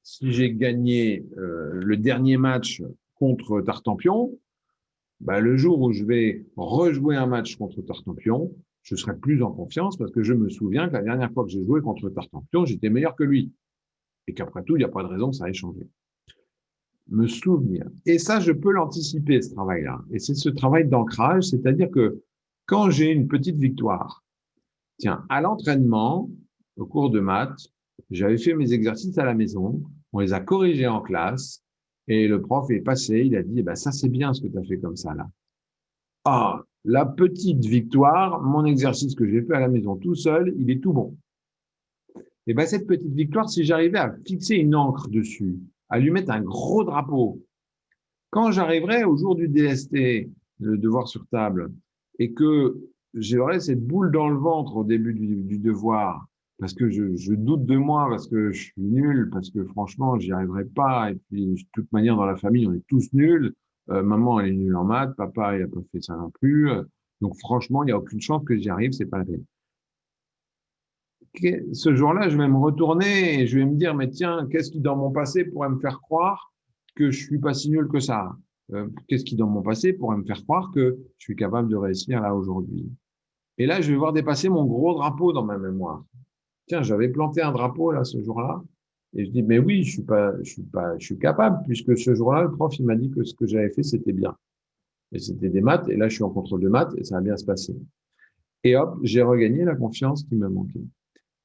Si j'ai gagné le dernier match contre Tartampion, le jour où je vais rejouer un match contre Tartampion, je serai plus en confiance parce que je me souviens que la dernière fois que j'ai joué contre Tartampion, j'étais meilleur que lui. Et qu'après tout, il n'y a pas de raison que ça ait changé. Me souvenir. Et ça, je peux l'anticiper, ce travail-là. Et c'est ce travail d'ancrage, c'est-à-dire que quand j'ai une petite victoire, tiens, à l'entraînement, au cours de maths, j'avais fait mes exercices à la maison, on les a corrigés en classe, et le prof est passé, il a dit, ça c'est bien ce que tu as fait comme ça là. Ah, la petite victoire, mon exercice que j'ai fait à la maison tout seul, il est tout bon. Et cette petite victoire, si j'arrivais à fixer une encre dessus, à lui mettre un gros drapeau, quand j'arriverai au jour du DST, le devoir sur table, et que j'aurai cette boule dans le ventre au début du devoir, parce que je doute de moi, parce que je suis nul, parce que franchement, j'y arriverai pas, et puis de toute manière, dans la famille, on est tous nuls. Maman, elle est nulle en maths, papa, il a pas fait ça non plus. Donc franchement, il n'y a aucune chance que j'y arrive, c'est pas la peine. Ce jour-là, je vais me retourner et je vais me dire, mais tiens, qu'est-ce qui dans mon passé pourrait me faire croire que je suis pas si nul que ça? Qu'est-ce qui dans mon passé pourrait me faire croire que je suis capable de réussir là aujourd'hui? Et là, je vais voir dépasser mon gros drapeau dans ma mémoire. Tiens, j'avais planté un drapeau là ce jour-là Et je dis, mais oui, je suis capable, puisque ce jour-là, le prof, il m'a dit que ce que j'avais fait, c'était bien. Et c'était des maths, et là, je suis en contrôle de maths, et ça va bien se passer. Et hop, j'ai regagné la confiance qui me manquait.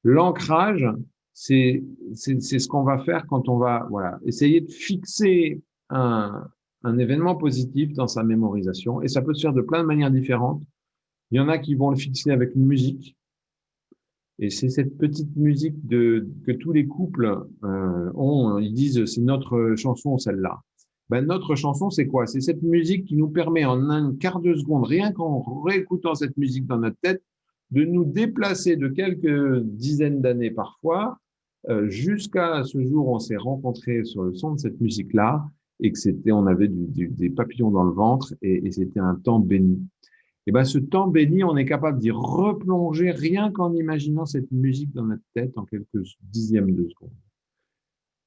L'ancrage, c'est ce qu'on va faire quand on va voilà, essayer de fixer un événement positif dans sa mémorisation. Et ça peut se faire de plein de manières différentes. Il y en a qui vont le fixer avec une musique. Et c'est cette petite musique que tous les couples ont. Ils disent, c'est notre chanson, celle-là. Ben, notre chanson, c'est quoi? C'est cette musique qui nous permet en un quart de seconde, rien qu'en réécoutant cette musique dans notre tête, de nous déplacer de quelques dizaines d'années parfois jusqu'à ce jour où on s'est rencontrés sur le son de cette musique-là et que on avait des papillons dans le ventre et c'était un temps béni. Et ben, ce temps béni, on est capable d'y replonger rien qu'en imaginant cette musique dans notre tête en quelques dixièmes de seconde.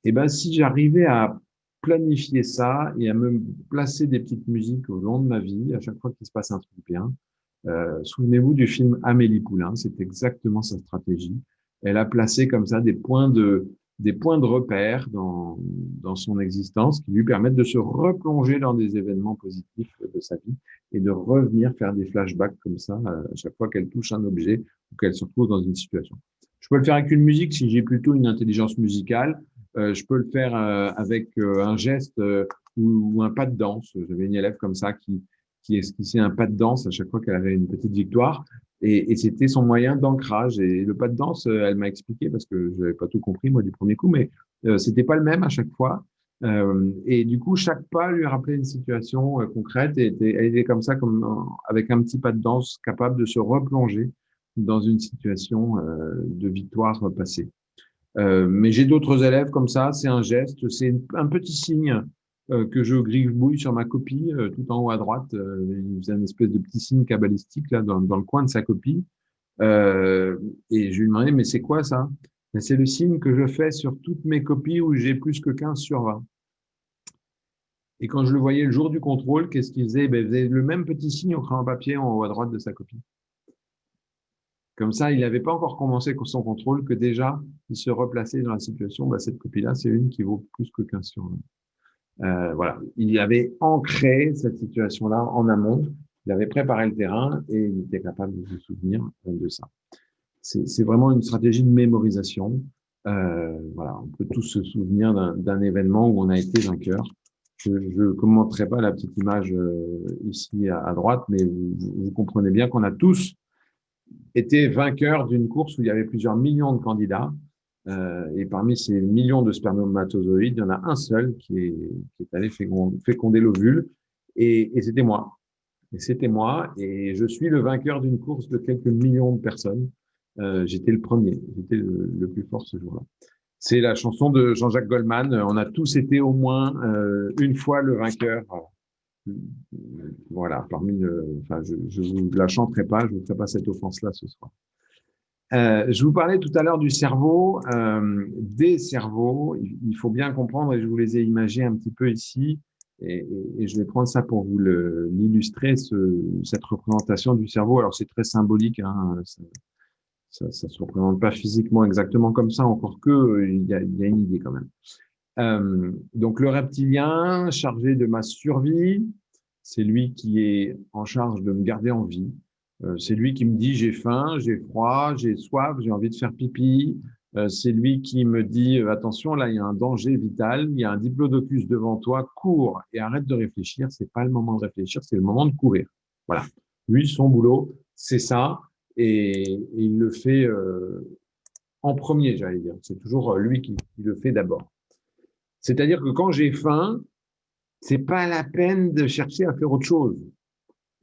Et ben, si j'arrivais à planifier ça et à me placer des petites musiques au long de ma vie, à chaque fois qu'il se passe un truc bien, souvenez-vous du film Amélie Poulain, c'est exactement sa stratégie. Elle a placé comme ça des points de repère dans son existence qui lui permettent de se replonger dans des événements positifs de sa vie et de revenir faire des flashbacks comme ça à chaque fois qu'elle touche un objet ou qu'elle se retrouve dans une situation. Je peux le faire avec une musique si j'ai plutôt une intelligence musicale. Je peux le faire avec un geste ou un pas de danse. J'avais une élève comme ça qui esquissait un pas de danse à chaque fois qu'elle avait une petite victoire. Et c'était son moyen d'ancrage. Et le pas de danse, elle m'a expliqué parce que je n'avais pas tout compris moi du premier coup, mais c'était pas le même à chaque fois. Et du coup, chaque pas lui rappelait une situation concrète et elle était comme ça, avec un petit pas de danse, capable de se replonger dans une situation de victoire passée. Mais j'ai d'autres élèves comme ça, c'est un geste, c'est un petit signe que je griffouille sur ma copie, tout en haut à droite. Il faisait une espèce de petit signe cabalistique là dans le coin de sa copie. Et je lui demandais, mais c'est quoi ça? Ben, c'est le signe que je fais sur toutes mes copies où j'ai plus que 15 sur 20. Et quand je le voyais le jour du contrôle, qu'est-ce qu'il faisait? Ben, il faisait le même petit signe au crayon papier en haut à droite de sa copie. Comme ça, il n'avait pas encore commencé son contrôle que déjà, il se replaçait dans la situation, bah, cette copie-là, c'est une qui vaut plus que 15 sur 20. Voilà. Il avait ancré cette situation-là en amont, il avait préparé le terrain et il était capable de se souvenir de ça. C'est vraiment une stratégie de mémorisation. Voilà, on peut tous se souvenir d'un événement où on a été vainqueur. Je ne commenterai pas la petite image ici à droite, mais vous comprenez bien qu'on a tous était vainqueur d'une course où il y avait plusieurs millions de candidats. Et parmi ces millions de spermatozoïdes, il y en a un seul qui est allé féconder l'ovule. Et c'était moi. Et c'était moi. Et je suis le vainqueur d'une course de quelques millions de personnes. J'étais le premier. J'étais le plus fort ce jour-là. C'est la chanson de Jean-Jacques Goldman. On a tous été au moins une fois le vainqueur. Voilà, enfin, je vous la chanterai pas, je vous ferai pas cette offense-là ce soir. Je vous parlais tout à l'heure du cerveau, des cerveaux. Il faut bien comprendre, et je vous les ai imagés un petit peu ici, et je vais prendre ça pour vous l'illustrer, cette représentation du cerveau. Alors c'est très symbolique, hein, ça se représente pas physiquement exactement comme ça, encore que il y a une idée quand même. Donc le reptilien chargé de ma survie, c'est lui qui est en charge de me garder en vie. C'est lui qui me dit j'ai faim, j'ai froid, j'ai soif, j'ai envie de faire pipi. C'est lui qui me dit attention, là il y a un danger vital, il y a un diplodocus devant toi, cours et arrête de réfléchir. C'est pas le moment de réfléchir, c'est le moment de courir. Voilà. Lui, son boulot, c'est ça, et il le fait en premier, j'allais dire. C'est toujours lui qui le fait d'abord. C'est-à-dire que quand j'ai faim, c'est pas la peine de chercher à faire autre chose.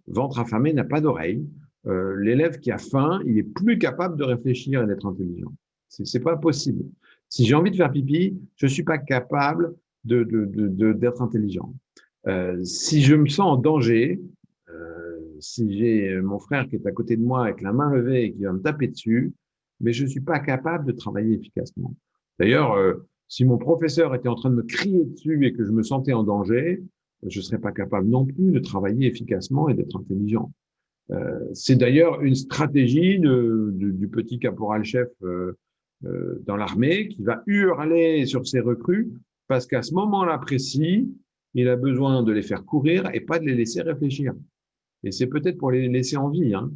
Ventre affamé n'a pas d'oreille. L'élève qui a faim, il est plus capable de réfléchir et d'être intelligent. C'est pas possible. Si j'ai envie de faire pipi, je suis pas capable d'être intelligent. Si je me sens en danger, si j'ai mon frère qui est à côté de moi avec la main levée et qui va me taper dessus, mais je suis pas capable de travailler efficacement. D'ailleurs, si mon professeur était en train de me crier dessus et que je me sentais en danger, je ne serais pas capable non plus de travailler efficacement et d'être intelligent. C'est d'ailleurs une stratégie du petit caporal-chef dans l'armée qui va hurler sur ses recrues parce qu'à ce moment-là précis, il a besoin de les faire courir et pas de les laisser réfléchir. Et c'est peut-être pour les laisser en vie. Hein.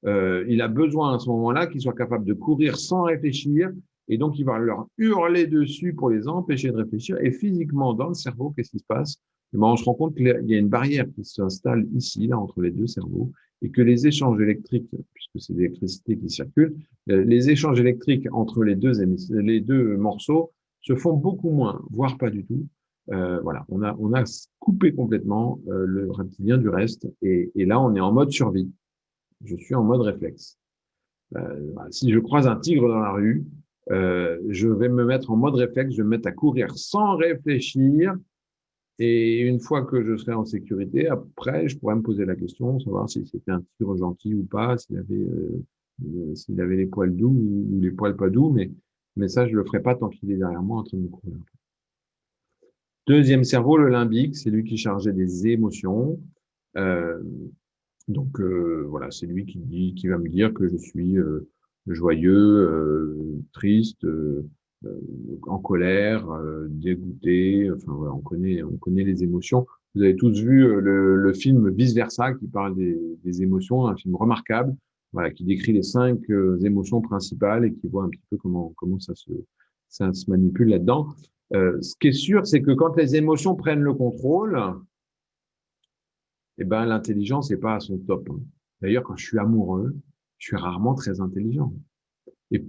Il a besoin à ce moment-là qu'ils soient capables de courir sans réfléchir. Et donc, il va leur hurler dessus pour les empêcher de réfléchir. Et physiquement, dans le cerveau, qu'est-ce qui se passe? Et ben, on se rend compte qu'il y a une barrière qui s'installe ici, là, entre les deux cerveaux, et que les échanges électriques, puisque c'est l'électricité qui circule, les échanges électriques entre les deux morceaux se font beaucoup moins, voire pas du tout. Voilà, on a coupé complètement le reptilien du reste, et là, on est en mode survie. Je suis en mode réflexe. Si je croise un tigre dans la rue, je vais me mettre en mode réflexe, je vais me mettre à courir sans réfléchir. Et une fois que je serai en sécurité, après, je pourrais me poser la question, savoir si c'était un tigre gentil ou pas, s'il avait les poils doux ou les poils pas doux, mais ça, je le ferai pas tant qu'il est derrière moi en train de me courir. Deuxième cerveau, le limbique, c'est lui qui est chargé des émotions. Donc voilà, c'est lui qui va me dire que je suis joyeux, triste, en colère, dégoûté. Enfin voilà, on connaît les émotions. Vous avez tous vu le film Vice Versa qui parle des émotions, un film remarquable, voilà, qui décrit les 5 émotions principales et qui voit un petit peu comment ça se manipule là-dedans. Ce qui est sûr, c'est que quand les émotions prennent le contrôle, eh ben, l'intelligence n'est pas à son top. D'ailleurs, quand je suis amoureux, je suis rarement très intelligent. Et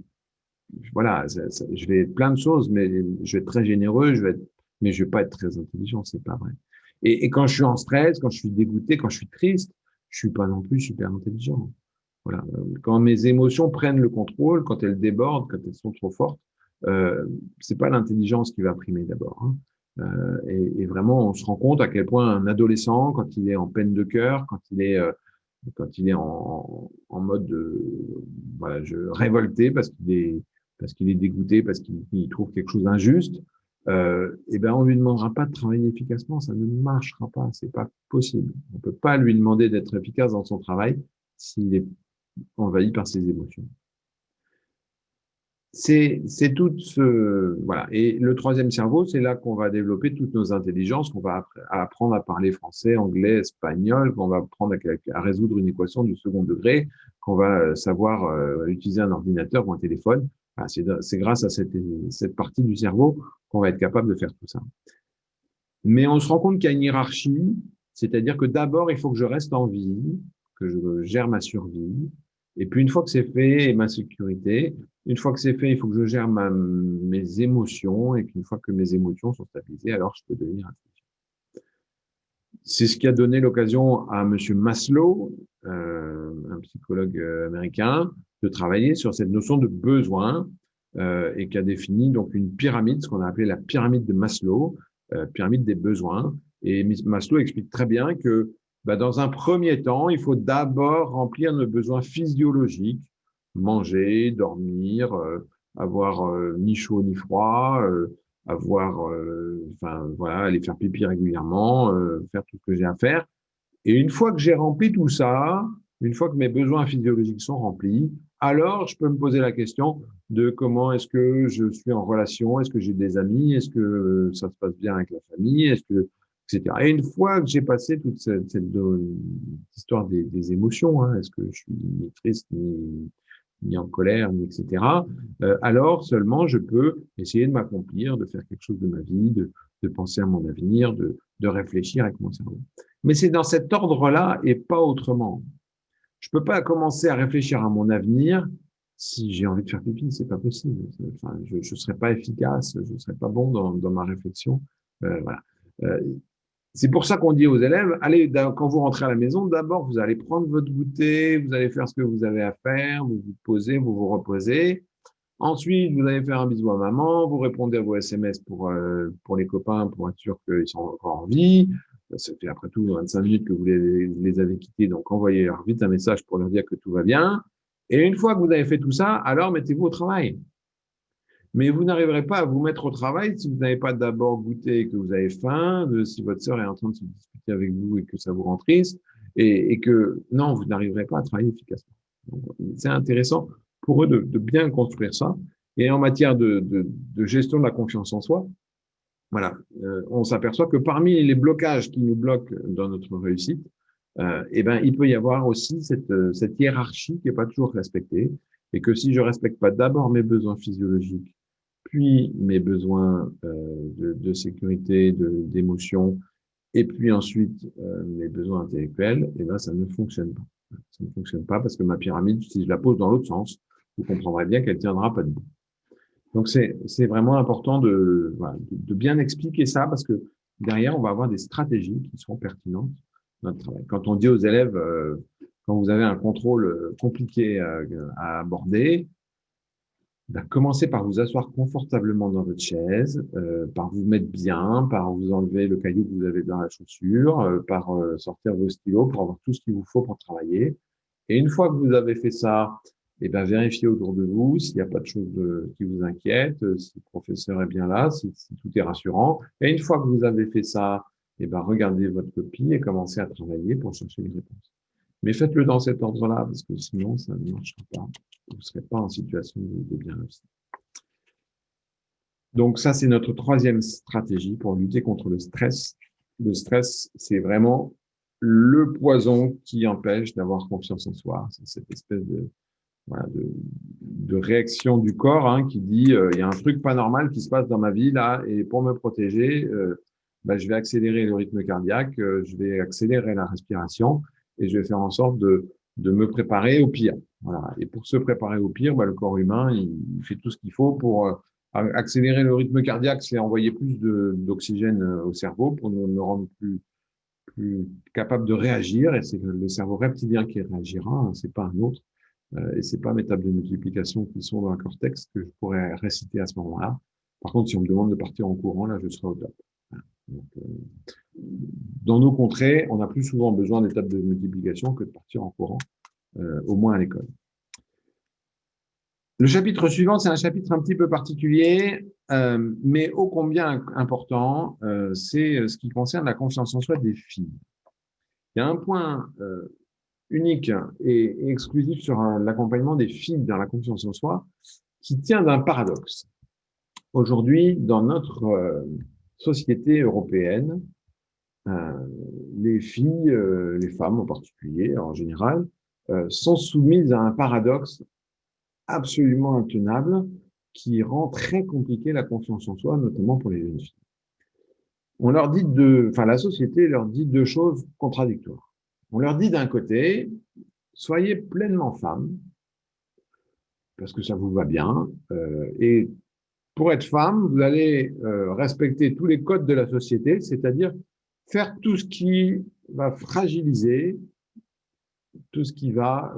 voilà, je vais être plein de choses, mais je vais être très généreux, mais je vais pas être très intelligent, c'est pas vrai. Et quand je suis en stress, quand je suis dégoûté, quand je suis triste, je suis pas non plus super intelligent. Voilà. Quand mes émotions prennent le contrôle, quand elles débordent, quand elles sont trop fortes, c'est pas l'intelligence qui va primer d'abord. Hein. Et vraiment, on se rend compte à quel point un adolescent, quand il est en peine de cœur, quand il est en mode voilà, révolté parce qu'il est dégoûté, parce qu'il trouve quelque chose d'injuste, et ben on lui demandera pas de travailler efficacement, ça ne marchera pas, c'est pas possible. On peut pas lui demander d'être efficace dans son travail s'il est envahi par ses émotions. C'est tout voilà. Et le troisième cerveau, c'est là qu'on va développer toutes nos intelligences, qu'on va apprendre à parler français, anglais, espagnol, qu'on va apprendre à résoudre une équation du second degré, qu'on va savoir utiliser un ordinateur ou un téléphone. Enfin, c'est grâce à cette partie du cerveau qu'on va être capable de faire tout ça. Mais on se rend compte qu'il y a une hiérarchie, c'est-à-dire que d'abord, il faut que je reste en vie, que je gère ma survie. Et puis, une fois que c'est fait, et ma sécurité, une fois que c'est fait, il faut que je gère mes émotions. Et qu'une fois que mes émotions sont stabilisées, alors je peux devenir intelligent. C'est ce qui a donné l'occasion à Monsieur Maslow, un psychologue américain, de travailler sur cette notion de besoin et qui a défini donc une pyramide, ce qu'on a appelé la pyramide de Maslow, pyramide des besoins. Et Maslow explique très bien que dans un premier temps, il faut d'abord remplir nos besoins physiologiques, manger, dormir, avoir ni chaud ni froid, enfin voilà, aller faire pipi régulièrement, faire tout ce que j'ai à faire. Et une fois que j'ai rempli tout ça, une fois que mes besoins physiologiques sont remplis, alors je peux me poser la question de comment est-ce que je suis en relation, est-ce que j'ai des amis, est-ce que ça se passe bien avec la famille, etc. Et une fois que j'ai passé toute cette histoire des émotions, hein, est-ce que je suis ni triste, ni en colère, ni etc., alors seulement je peux essayer de m'accomplir, de faire quelque chose de ma vie, de penser à mon avenir, de réfléchir avec mon cerveau. Mais c'est dans cet ordre-là et pas autrement. Je peux pas commencer à réfléchir à mon avenir si j'ai envie de faire pipi, c'est pas possible. Enfin, je serais pas efficace, je serais pas bon dans ma réflexion. Voilà. C'est pour ça qu'on dit aux élèves, allez, quand vous rentrez à la maison, d'abord, vous allez prendre votre goûter, vous allez faire ce que vous avez à faire, vous vous posez, vous vous reposez. Ensuite, vous allez faire un bisou à maman, vous répondez à vos SMS pour les copains, pour être sûr qu'ils sont encore en vie. Ça fait après tout 25 minutes que vous les avez quittés, donc envoyez-leur vite un message pour leur dire que tout va bien. Et une fois que vous avez fait tout ça, alors mettez-vous au travail. Mais vous n'arriverez pas à vous mettre au travail si vous n'avez pas d'abord goûté et que vous avez faim, si votre sœur est en train de se discuter avec vous et que ça vous rend triste, et que non, vous n'arriverez pas à travailler efficacement. C'est intéressant pour eux de bien construire ça. Et en matière de gestion de la confiance en soi, voilà, on s'aperçoit que parmi les blocages qui nous bloquent dans notre réussite, eh ben, il peut y avoir aussi cette hiérarchie qui n'est pas toujours respectée, et que si je respecte pas d'abord mes besoins physiologiques, puis mes besoins de sécurité, d'émotion, et puis ensuite mes besoins intellectuels, eh ben, ça ne fonctionne pas. Ça ne fonctionne pas parce que ma pyramide, si je la pose dans l'autre sens, vous comprendrez bien qu'elle tiendra pas debout. Donc, c'est vraiment important voilà, de bien expliquer ça parce que derrière, on va avoir des stratégies qui seront pertinentes dans notre travail. Quand on dit aux élèves, quand vous avez un contrôle compliqué à aborder, ben, commencez par vous asseoir confortablement dans votre chaise, par vous mettre bien, par vous enlever le caillou que vous avez dans la chaussure, par sortir vos stylos pour avoir tout ce qu'il vous faut pour travailler. Et une fois que vous avez fait ça, eh ben, vérifiez autour de vous s'il n'y a pas de choses qui vous inquiètent, si le professeur est bien là, si tout est rassurant. Et une fois que vous avez fait ça, eh ben, regardez votre copie et commencez à travailler pour chercher les réponses. Mais faites-le dans cet ordre-là, parce que sinon, ça ne marchera pas. Vous ne serez pas en situation de bien réussir. Donc ça, c'est notre troisième stratégie pour lutter contre le stress. Le stress, c'est vraiment le poison qui empêche d'avoir confiance en soi. C'est cette espèce voilà, de réaction du corps hein, qui dit il y a un truc pas normal qui se passe dans ma vie là, et pour me protéger, ben, je vais accélérer le rythme cardiaque, je vais accélérer la respiration et je vais faire en sorte de me préparer au pire. Voilà. Et pour se préparer au pire, ben, le corps humain, il fait tout ce qu'il faut pour accélérer le rythme cardiaque, c'est envoyer plus d'oxygène au cerveau pour nous rendre plus capable de réagir. Et c'est le cerveau reptilien qui réagira, hein, c'est pas un autre. Et c'est pas mes tables de multiplication qui sont dans un cortex que je pourrais réciter à ce moment-là. Par contre, si on me demande de partir en courant, là, je serai au top. Donc, dans nos contrées, on a plus souvent besoin des tables de multiplication que de partir en courant, au moins à l'école. Le chapitre suivant, c'est un chapitre un petit peu particulier, mais ô combien important, c'est ce qui concerne la confiance en soi des filles. Il y a un point unique et exclusif sur l'accompagnement des filles dans la confiance en soi qui tient d'un paradoxe. Aujourd'hui, dans notre société européenne, les filles, les femmes en particulier, en général, sont soumises à un paradoxe absolument intenable qui rend très compliqué la confiance en soi, notamment pour les jeunes filles. On leur dit la société leur dit deux choses contradictoires. On leur dit d'un côté, soyez pleinement femme, parce que ça vous va bien, et pour être femme, vous allez respecter tous les codes de la société, c'est-à-dire faire tout ce qui va fragiliser, tout ce qui va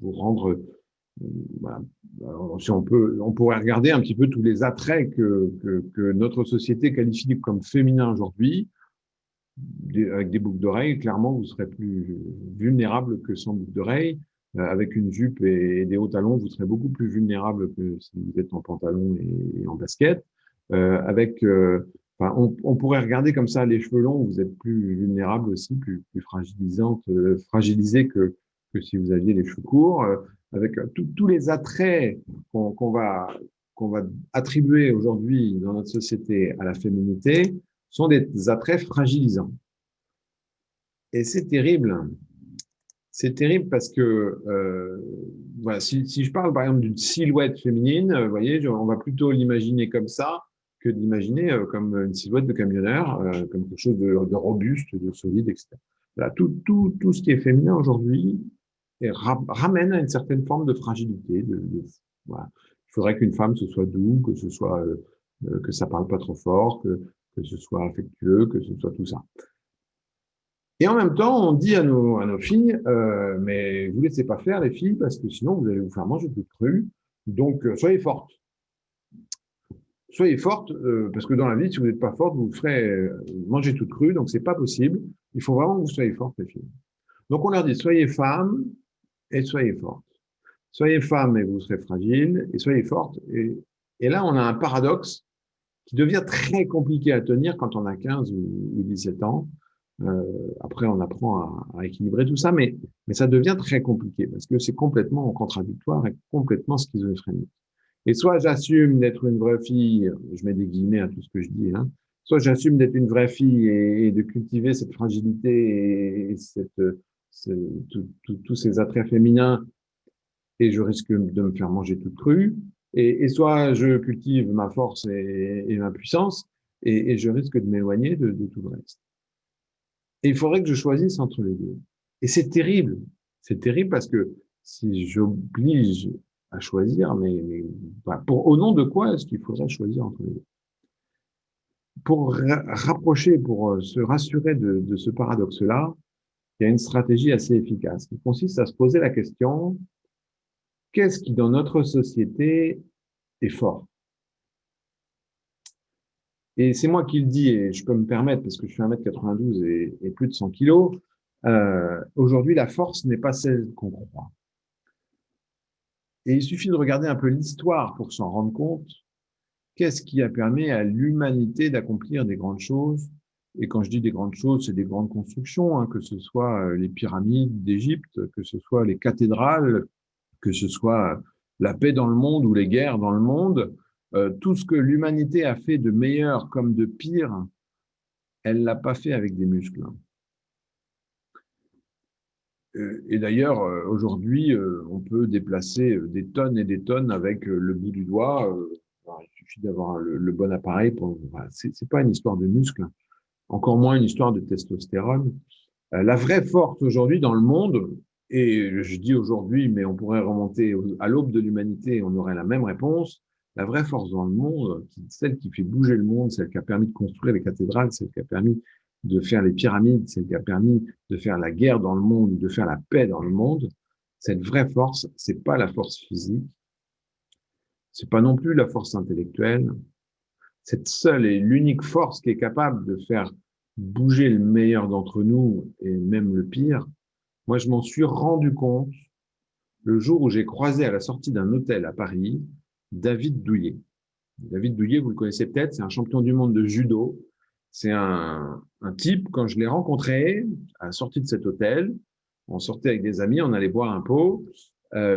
vous rendre voilà. Alors, si on pourrait regarder un petit peu tous les attraits que notre société qualifie comme féminins aujourd'hui, avec des boucles d'oreilles, clairement, vous serez plus vulnérable que sans boucles d'oreilles. Avec une jupe et des hauts talons, vous serez beaucoup plus vulnérable que si vous êtes en pantalon et en basket. On pourrait regarder comme ça les cheveux longs, vous êtes plus vulnérable aussi, plus fragilisé que si vous aviez les cheveux courts. Avec tous les attraits qu'on va attribuer aujourd'hui dans notre société à la féminité sont des attraits fragilisants. Et c'est terrible. C'est terrible parce que si je parle par exemple d'une silhouette féminine, vous voyez, on va plutôt l'imaginer comme ça que d'imaginer comme une silhouette de camionneur, comme quelque chose de robuste, de solide, etc. Voilà, tout ce qui est féminin aujourd'hui ramène à une certaine forme de fragilité. Voilà. Il faudrait qu'une femme ce soit doux, que ça parle pas trop fort, que ce soit affectueux, que ce soit tout ça. Et en même temps, on dit à nos filles, mais vous laissez pas faire les filles parce que sinon vous allez vous faire manger toute crue. Donc soyez fortes. Soyez fortes parce que dans la vie, si vous n'êtes pas forte, vous vous ferez manger toute crue. Donc c'est pas possible. Il faut vraiment que vous soyez fortes les filles. Donc on leur dit soyez femmes et soyez fortes. Soyez femmes et vous serez fragiles et soyez fortes. Et là, on a un paradoxe qui devient très compliqué à tenir quand on a 15 ou 17 ans. Après, on apprend à équilibrer tout ça, mais ça devient très compliqué parce que c'est complètement contradictoire et complètement schizophrénique. Et soit j'assume d'être une vraie fille, je mets des guillemets à tout ce que je dis, hein, soit j'assume d'être une vraie fille et de cultiver cette fragilité et tous ces attraits féminins, et je risque de me faire manger toute crue. Et soit je cultive ma force et ma puissance, et je risque de m'éloigner de tout le reste. Et il faudrait que je choisisse entre les deux. Et c'est terrible. C'est terrible parce que si j'oblige à choisir, au nom de quoi est-ce qu'il faudrait choisir entre les deux? Pour rapprocher, pour se rassurer de ce paradoxe-là, il y a une stratégie assez efficace qui consiste à se poser la question, qu'est-ce qui dans notre société est fort? Et c'est moi qui le dis, et je peux me permettre, parce que je suis 1m92 et plus de 100 kilos, aujourd'hui, la force n'est pas celle qu'on croit. Et il suffit de regarder un peu l'histoire pour s'en rendre compte. Qu'est-ce qui a permis à l'humanité d'accomplir des grandes choses? Et quand je dis des grandes choses, c'est des grandes constructions, hein, que ce soit les pyramides d'Égypte, que ce soit les cathédrales, que ce soit la paix dans le monde ou les guerres dans le monde. Tout ce que l'humanité a fait de meilleur comme de pire, elle l'a pas fait avec des muscles. Et d'ailleurs, aujourd'hui, on peut déplacer des tonnes et des tonnes avec le bout du doigt. Alors, il suffit d'avoir le bon appareil. Voilà, c'est pas une histoire de muscles, encore moins une histoire de testostérone. La vraie force aujourd'hui dans le monde, et je dis aujourd'hui, mais on pourrait remonter à l'aube de l'humanité et on aurait la même réponse. La vraie force dans le monde, celle qui fait bouger le monde, celle qui a permis de construire les cathédrales, celle qui a permis de faire les pyramides, celle qui a permis de faire la guerre dans le monde, de faire la paix dans le monde, cette vraie force, c'est pas la force physique, c'est pas non plus la force intellectuelle. Cette seule et l'unique force qui est capable de faire bouger le meilleur d'entre nous et même le pire, moi je m'en suis rendu compte le jour où j'ai croisé à la sortie d'un hôtel à Paris David Douillet. David Douillet, vous le connaissez peut-être, c'est un champion du monde de judo. C'est un type, quand je l'ai rencontré à la sortie de cet hôtel, on sortait avec des amis, on allait boire un pot, et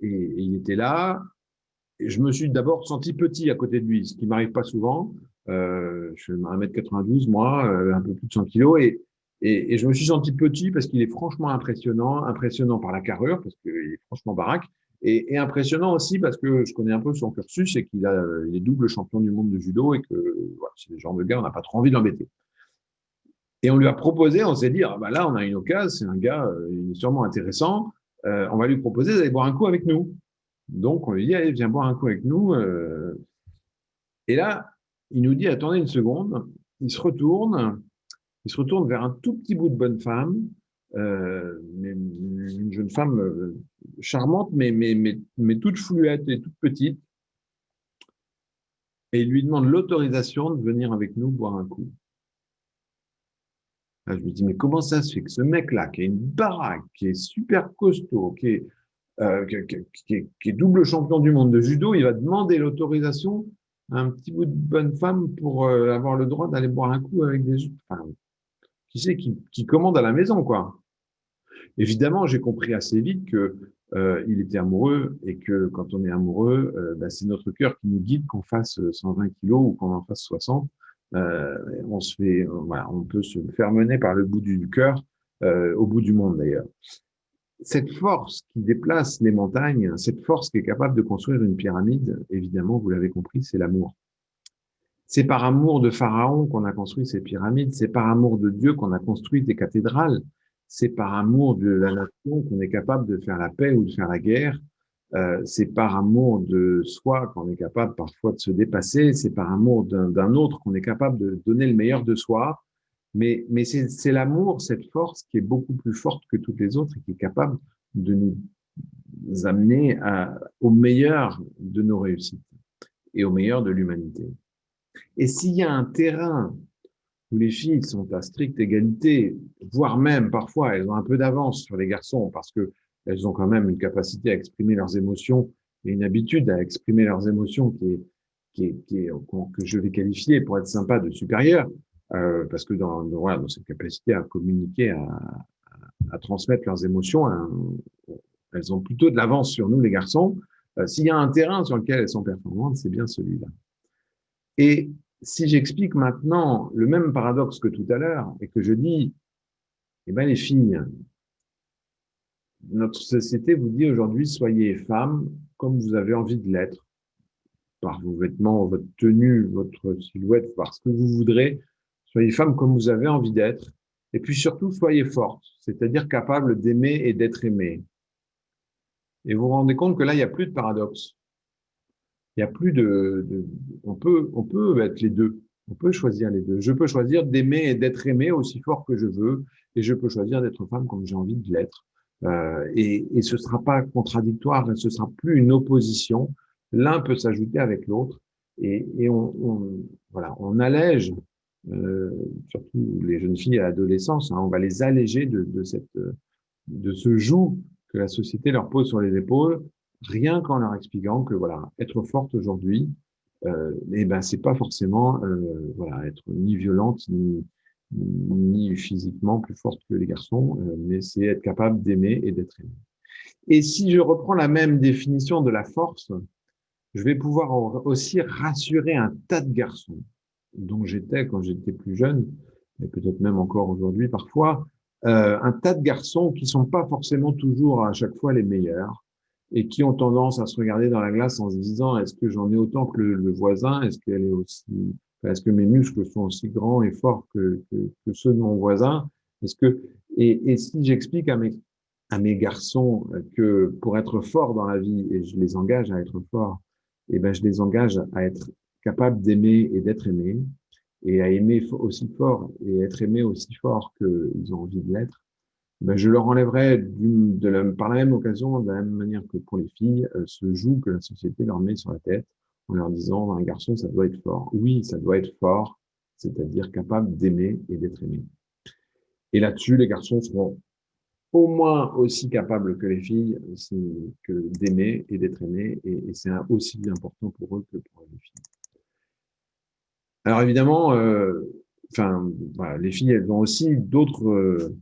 il était là. Et je me suis d'abord senti petit à côté de lui, ce qui m'arrive pas souvent. Je suis 1m92, moi, un peu plus de 100 kilos, et je me suis senti petit parce qu'il est franchement impressionnant par la carrure, parce qu'il est franchement baraque, et impressionnant aussi parce que je connais un peu son cursus et il est double champion du monde de judo et que voilà, c'est le genre de gars, on n'a pas trop envie de l'embêter. Et on lui a proposé, on s'est dit, ah bah là, on a une occasion, c'est un gars, il est sûrement intéressant, on va lui proposer d'aller boire un coup avec nous. Donc, on lui dit, allez, viens boire un coup avec nous. Et là, il nous dit, attendez une seconde. Il se retourne vers un tout petit bout de bonne femme, une jeune femme charmante, mais toute fluette et toute petite. Et il lui demande l'autorisation de venir avec nous boire un coup. Là, je me dis, mais comment ça se fait que ce mec-là, qui a une baraque, qui est super costaud, qui est double champion du monde de judo, il va demander l'autorisation à un petit bout de bonne femme pour avoir le droit d'aller boire un coup avec des... Enfin, qui c'est qui commande à la maison, quoi. Évidemment, j'ai compris assez vite que il était amoureux et que quand on est amoureux, c'est notre cœur qui nous guide, qu'on fasse 120 kilos ou qu'on en fasse 60. On peut se faire mener par le bout du cœur au bout du monde d'ailleurs. Cette force qui déplace les montagnes, cette force qui est capable de construire une pyramide, évidemment, vous l'avez compris, c'est l'amour. C'est par amour de Pharaon qu'on a construit ces pyramides, c'est par amour de Dieu qu'on a construit des cathédrales, c'est par amour de la nation qu'on est capable de faire la paix ou de faire la guerre, c'est par amour de soi qu'on est capable parfois de se dépasser, c'est par amour d'un autre qu'on est capable de donner le meilleur de soi, mais c'est l'amour, cette force qui est beaucoup plus forte que toutes les autres et qui est capable de nous amener au meilleur de nos réussites et au meilleur de l'humanité. Et s'il y a un terrain où les filles sont à stricte égalité, voire même parfois elles ont un peu d'avance sur les garçons parce que elles ont quand même une capacité à exprimer leurs émotions et une habitude à exprimer leurs émotions que je vais qualifier pour être sympa de supérieure, parce que dans cette capacité à communiquer, à transmettre leurs émotions, elles ont plutôt de l'avance sur nous les garçons. S'il y a un terrain sur lequel elles sont performantes, c'est bien celui-là. Et si j'explique maintenant le même paradoxe que tout à l'heure et que je dis, eh ben les filles, notre société vous dit aujourd'hui, soyez femmes comme vous avez envie de l'être, par vos vêtements, votre tenue, votre silhouette, par ce que vous voudrez. Soyez femme comme vous avez envie d'être. Et puis surtout, soyez forte, c'est-à-dire capable d'aimer et d'être aimée. Et vous vous rendez compte que là, il n'y a plus de paradoxe. Il n'y a plus on peut être les deux. On peut choisir les deux. Je peux choisir d'aimer et d'être aimé aussi fort que je veux, et je peux choisir d'être femme comme j'ai envie de l'être. Et ce sera pas contradictoire, ce sera plus une opposition. L'un peut s'ajouter avec l'autre, et voilà, on allège, surtout les jeunes filles à l'adolescence, hein, on va les alléger de ce joug que la société leur pose sur les épaules, rien qu'en leur expliquant que voilà, être forte aujourd'hui, et ben c'est pas forcément voilà, être ni violente ni physiquement plus forte que les garçons, mais c'est être capable d'aimer et d'être aimé. Et si je reprends la même définition de la force, je vais pouvoir aussi rassurer un tas de garçons dont j'étais quand j'étais plus jeune, et peut-être même encore aujourd'hui parfois, un tas de garçons qui sont pas forcément toujours à chaque fois les meilleurs et qui ont tendance à se regarder dans la glace en se disant est-ce que j'en ai autant que le voisin, est-ce que mes muscles sont aussi grands et forts que ceux de mon voisin, et si j'explique à mes garçons que pour être fort dans la vie, et je les engage à être forts, et ben je les engage à être capables d'aimer et d'être aimés, et à aimer aussi fort et être aimé aussi fort qu'ils ont envie de l'être, ben je leur enlèverai par la même occasion, de la même manière que pour les filles, ce joug que la société leur met sur la tête en leur disant un garçon, ça doit être fort. Oui, ça doit être fort, c'est-à-dire capable d'aimer et d'être aimé. Et là-dessus, les garçons seront au moins aussi capables que les filles d'aimer et d'être aimés, et c'est aussi important pour eux que pour les filles. Alors évidemment, voilà, les filles, elles ont aussi d'autres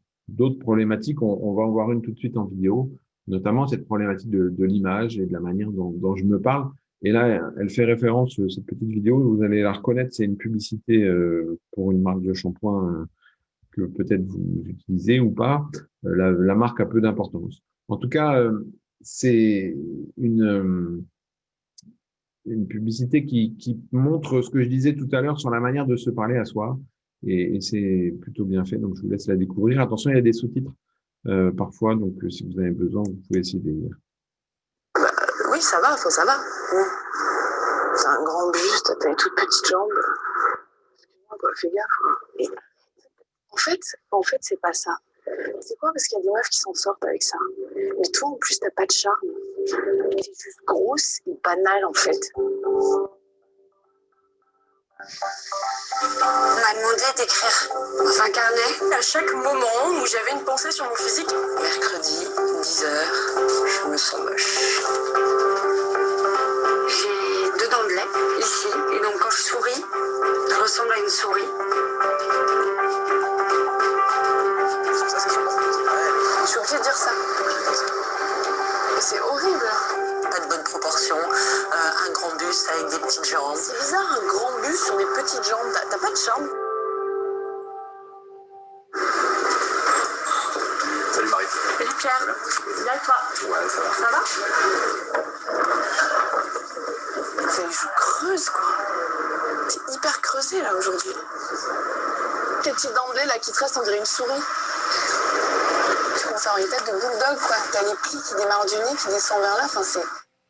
problématiques. On va en voir une tout de suite en vidéo, notamment cette problématique de l'image et de la manière dont je me parle. Et là, elle fait référence, cette petite vidéo, vous allez la reconnaître, c'est une publicité pour une marque de shampoing que peut-être vous utilisez ou pas. La marque a peu d'importance. En tout cas, c'est une publicité qui montre ce que je disais tout à l'heure sur la manière de se parler à soi. Et c'est plutôt bien fait, donc je vous laisse la découvrir. Attention, il y a des sous-titres parfois, donc si vous avez besoin, vous pouvez essayer de les lire. Oui, ça va, ça va. C'est un grand buste, t'as une toute petite jambe. Excuse-moi, quoi, fais gaffe. Et en fait, c'est pas ça. C'est quoi? Parce qu'il y a des meufs qui s'en sortent avec ça. Mais toi, en plus, t'as pas de charme. T'es juste grosse et banale, en fait. On m'a demandé d'écrire dans un carnet à chaque moment où j'avais une pensée sur mon physique. Mercredi, 10h, je me sens moche. J'ai 2 dents de lait, ici, et donc quand je souris, je ressemble à une souris. Je suis obligée de dire ça. C'est horrible. Pas de bonne proportion, un grand buste avec des petites jambes. C'est bizarre, un grand buste sur des petites jambes. T'as pas de charme? Salut Marie. Salut Pierre. Bien et toi? Ouais, ça va. Ça va? T'as les joues creuses, quoi. T'es hyper creusée, là, aujourd'hui. Tes petites dents de lait, là, qui te restent, on dirait une souris. Tu commences à avoir une tête de bulldog, quoi. T'as les plis qui démarrent du nez, qui descendent vers là. Enfin,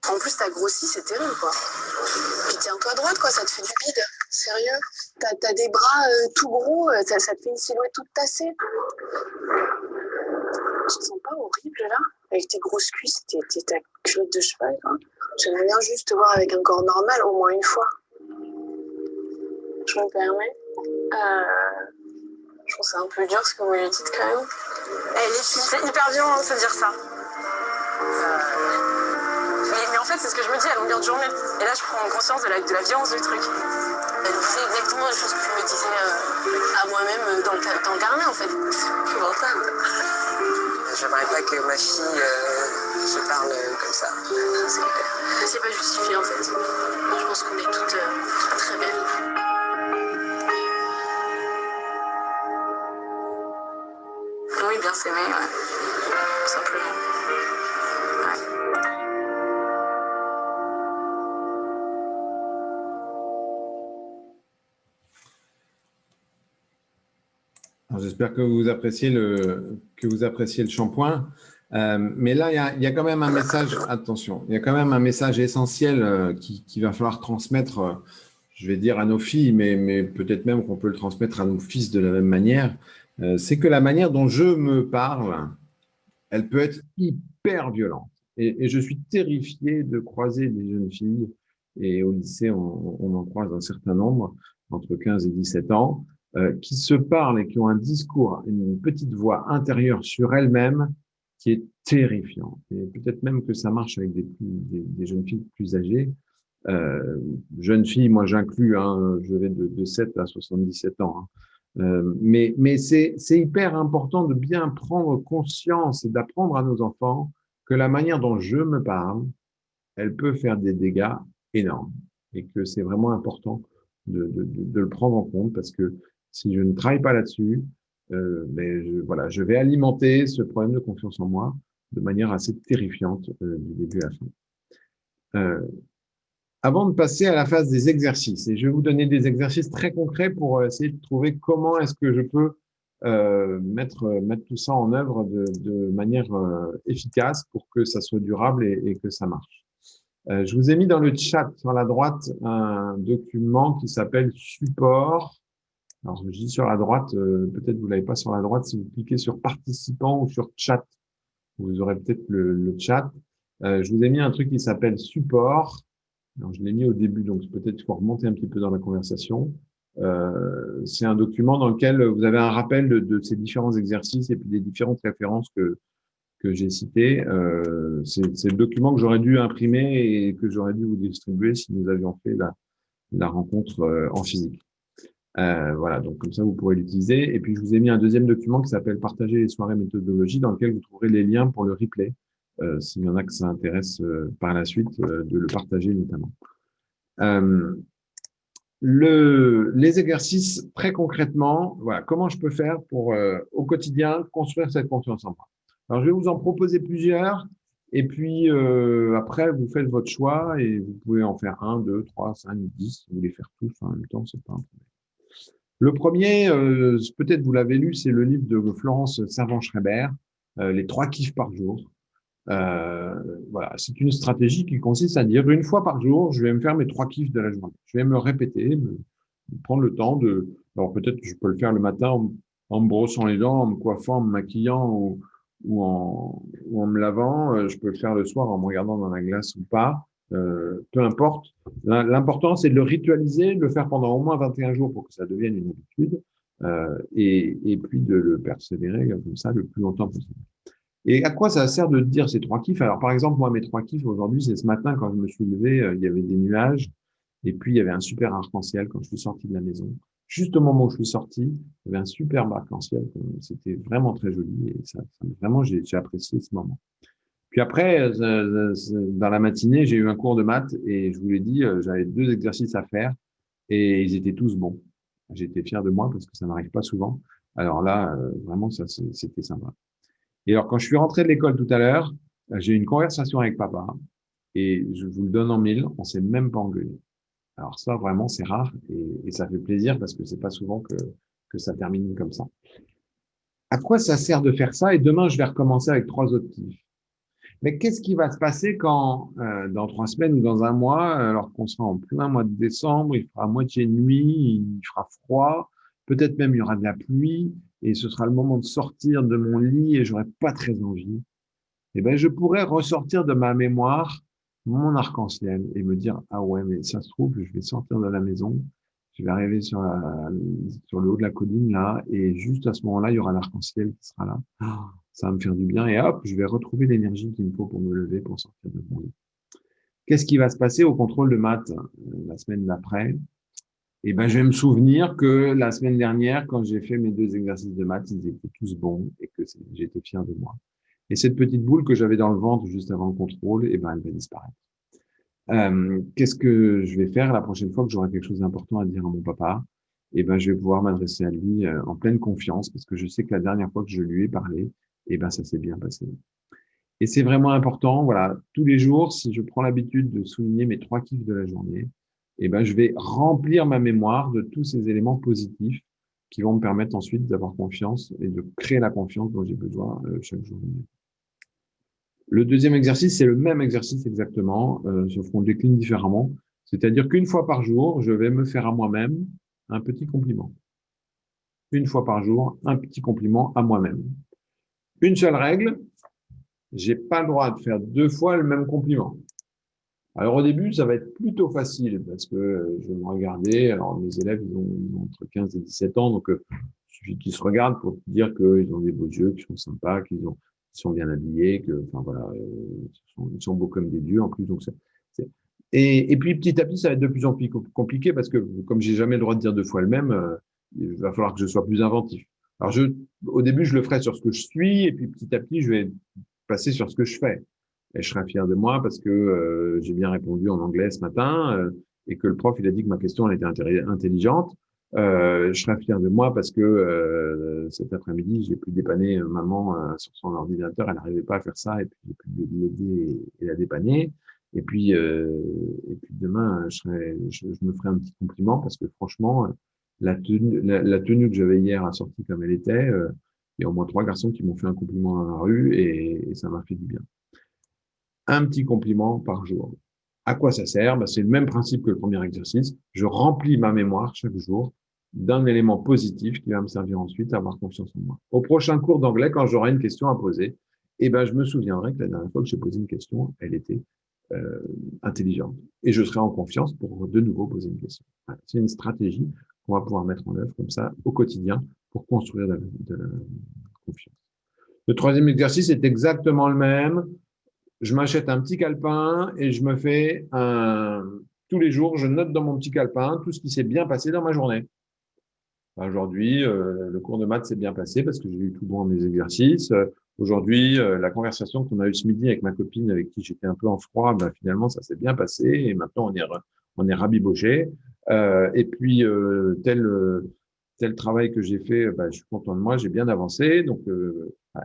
en plus, t'as grossi, c'est terrible, quoi. Puis tiens-toi droite, quoi, ça te fait du bide. Sérieux. T'as des bras tout gros, ça te fait une silhouette toute tassée. Tu te sens pas horrible, là? Avec tes grosses cuisses, ta culotte de cheval, quoi. J'aimerais bien juste te voir avec un corps normal, au moins une fois. Je me permets. Je trouve ça un peu dur ce que vous lui dites, quand même. Eh, les filles, c'est hyper violent de se dire ça. Mais en fait, c'est ce que je me dis à longueur de journée. Et là, je prends conscience de la violence du truc. C'est exactement les choses que je me disais à moi-même dans le carnet, en fait. C'est épouvantable. J'aimerais pas que ma fille se parle comme ça. C'est clair. s'aimer, ouais. Tout simplement. Ouais. J'espère que vous appréciez le shampoing. Mais là, il y a quand même un message, attention, il y a quand même un message essentiel qu'il va falloir transmettre, je vais dire à nos filles, mais peut-être même qu'on peut le transmettre à nos fils de la même manière. C'est que la manière dont je me parle, elle peut être hyper violente. Et je suis terrifié de croiser des jeunes filles, et au lycée, on en croise un certain nombre, entre 15 et 17 ans, qui se parlent et qui ont un discours, une petite voix intérieure sur elles-mêmes qui est terrifiant. Et peut-être même que ça marche avec des jeunes filles plus âgées. Jeunes filles, moi j'inclus, hein, je vais de 7 à 77 ans. Hein. Mais c'est hyper important de bien prendre conscience et d'apprendre à nos enfants que la manière dont je me parle, elle peut faire des dégâts énormes et que c'est vraiment important de le prendre en compte parce que si je ne travaille pas là-dessus, voilà, je vais alimenter ce problème de confiance en moi de manière assez terrifiante du début à la fin. Avant de passer à la phase des exercices, et je vais vous donner des exercices très concrets pour essayer de trouver comment est-ce que je peux mettre tout ça en œuvre de manière efficace pour que ça soit durable et que ça marche. Je vous ai mis dans le chat sur la droite un document qui s'appelle support. Alors, je dis sur la droite, peut-être vous l'avez pas sur la droite, si vous cliquez sur participant ou sur chat, vous aurez peut-être le chat. Je vous ai mis un truc qui s'appelle support. Alors, je l'ai mis au début, donc peut-être qu'il faut remonter un petit peu dans la conversation. C'est un document dans lequel vous avez un rappel de ces différents exercices et puis des différentes références que j'ai citées. C'est le document que j'aurais dû imprimer et que j'aurais dû vous distribuer si nous avions fait la rencontre en physique. Voilà, donc comme ça, vous pourrez l'utiliser. Et puis, je vous ai mis un deuxième document qui s'appelle « Partager les soirées méthodologie » dans lequel vous trouverez les liens pour le replay. S'il y en a que ça intéresse par la suite, de le partager notamment. Les exercices, très concrètement, voilà, comment je peux faire pour, au quotidien, construire cette confiance en moi. Alors, je vais vous en proposer plusieurs, et puis après, vous faites votre choix, et vous pouvez en faire 1, 2, 3, 5, 10, vous les faire tous en même temps, c'est pas un problème. Le premier, peut-être vous l'avez lu, c'est le livre de Florence Servan-Schreiber, Les 3 kiffs par jour. Voilà, c'est une stratégie qui consiste à dire une fois par jour, je vais me faire mes 3 kiffs de la journée. Je vais me répéter, prendre le temps de. Alors peut-être que je peux le faire le matin en me brossant les dents, en me coiffant, en me maquillant ou en me lavant. Je peux le faire le soir en me regardant dans la glace ou pas. Peu importe. L'important, c'est de le ritualiser, de le faire pendant au moins 21 jours pour que ça devienne une habitude et puis de le persévérer comme ça le plus longtemps possible. Et à quoi ça sert de dire ces 3 kiffs? Alors, par exemple, moi, mes 3 kiffs aujourd'hui, c'est ce matin, quand je me suis levé, il y avait des nuages, et puis il y avait un super arc-en-ciel quand je suis sorti de la maison. Juste au moment où je suis sorti, il y avait un superbe arc-en-ciel. C'était vraiment très joli, et vraiment, j'ai apprécié ce moment. Puis après, dans la matinée, j'ai eu un cours de maths, et je vous l'ai dit, j'avais 2 exercices à faire, et ils étaient tous bons. J'étais fier de moi, parce que ça n'arrive pas souvent. Alors là, vraiment, ça, c'était sympa. Et alors, quand je suis rentré de l'école tout à l'heure, j'ai eu une conversation avec papa et je vous le donne en mille, on s'est même pas engueulé. Alors ça, vraiment, c'est rare et ça fait plaisir parce que c'est pas souvent que ça termine comme ça. À quoi ça sert de faire ça? Et demain, je vais recommencer avec 3 autres kiffs. Mais qu'est-ce qui va se passer quand, dans 3 semaines ou dans un mois, alors qu'on sera en plein mois de décembre, il fera moitié nuit, il fera froid, peut-être même il y aura de la pluie, et ce sera le moment de sortir de mon lit et j'aurai pas très envie. Eh ben, je pourrais ressortir de ma mémoire mon arc-en-ciel et me dire, ah ouais, mais ça se trouve, je vais sortir de la maison, je vais arriver sur le haut de la colline là, et juste à ce moment-là, il y aura l'arc-en-ciel qui sera là. Ah, ça va me faire du bien et hop, je vais retrouver l'énergie qu'il me faut pour me lever, pour sortir de mon lit. Qu'est-ce qui va se passer au contrôle de maths la semaine d'après? Eh ben, je vais me souvenir que la semaine dernière, quand j'ai fait mes 2 exercices de maths, ils étaient tous bons et que j'étais fier de moi. Et cette petite boule que j'avais dans le ventre juste avant le contrôle, eh ben, elle va disparaître. Qu'est-ce que je vais faire la prochaine fois que j'aurai quelque chose d'important à dire à mon papa? Eh ben, je vais pouvoir m'adresser à lui en pleine confiance parce que je sais que la dernière fois que je lui ai parlé, et ben ça s'est bien passé. Et c'est vraiment important, voilà, tous les jours, si je prends l'habitude de souligner mes 3 kiffs de la journée, et ben je vais remplir ma mémoire de tous ces éléments positifs qui vont me permettre ensuite d'avoir confiance et de créer la confiance dont j'ai besoin chaque jour. Le deuxième exercice, c'est le même exercice exactement, sauf qu'on le décline différemment. C'est-à-dire qu'une fois par jour, je vais me faire à moi-même un petit compliment. Une fois par jour, un petit compliment à moi-même. Une seule règle, j'ai pas le droit de faire 2 fois le même compliment. Alors au début, ça va être plutôt facile parce que je vais me regarder. Alors mes élèves, ils ont entre 15 et 17 ans, donc il suffit qu'ils se regardent pour dire qu'ils ont des beaux yeux, qu'ils sont sympas, qu'ils sont bien habillés, que, enfin voilà, ils sont beaux comme des dieux en plus. Donc et puis petit à petit, ça va être de plus en plus compliqué parce que comme j'ai jamais le droit de dire 2 fois le même, il va falloir que je sois plus inventif. Alors au début, je le ferai sur ce que je suis, et puis petit à petit, je vais passer sur ce que je fais. Et je serai fier de moi parce que j'ai bien répondu en anglais ce matin et que le prof il a dit que ma question elle était intelligente. Je serai fier de moi parce que cet après-midi j'ai pu dépanner maman sur son ordinateur, elle n'arrivait pas à faire ça et puis j'ai pu l'aider et la dépanner. Et puis demain je me ferai un petit compliment parce que franchement la tenue que j'avais hier assortie comme elle était, il y a au moins 3 garçons qui m'ont fait un compliment dans la rue et ça m'a fait du bien. Un petit compliment par jour. À quoi ça sert? C'est le même principe que le premier exercice. Je remplis ma mémoire chaque jour d'un élément positif qui va me servir ensuite à avoir confiance en moi. Au prochain cours d'anglais, quand j'aurai une question à poser, je me souviendrai que la dernière fois que j'ai posé une question, elle était intelligente. Et je serai en confiance pour de nouveau poser une question. Voilà. C'est une stratégie qu'on va pouvoir mettre en œuvre comme ça au quotidien pour construire de la confiance. Le troisième exercice est exactement le même. Je m'achète un petit calepin et je me fais tous les jours, je note dans mon petit calepin tout ce qui s'est bien passé dans ma journée. Aujourd'hui, le cours de maths s'est bien passé parce que j'ai eu tout bon à mes exercices. Aujourd'hui, la conversation qu'on a eue ce midi avec ma copine avec qui j'étais un peu en froid, finalement, ça s'est bien passé et maintenant on est rabibochés. Et puis, tel travail que j'ai fait, je suis content de moi, j'ai bien avancé. Donc,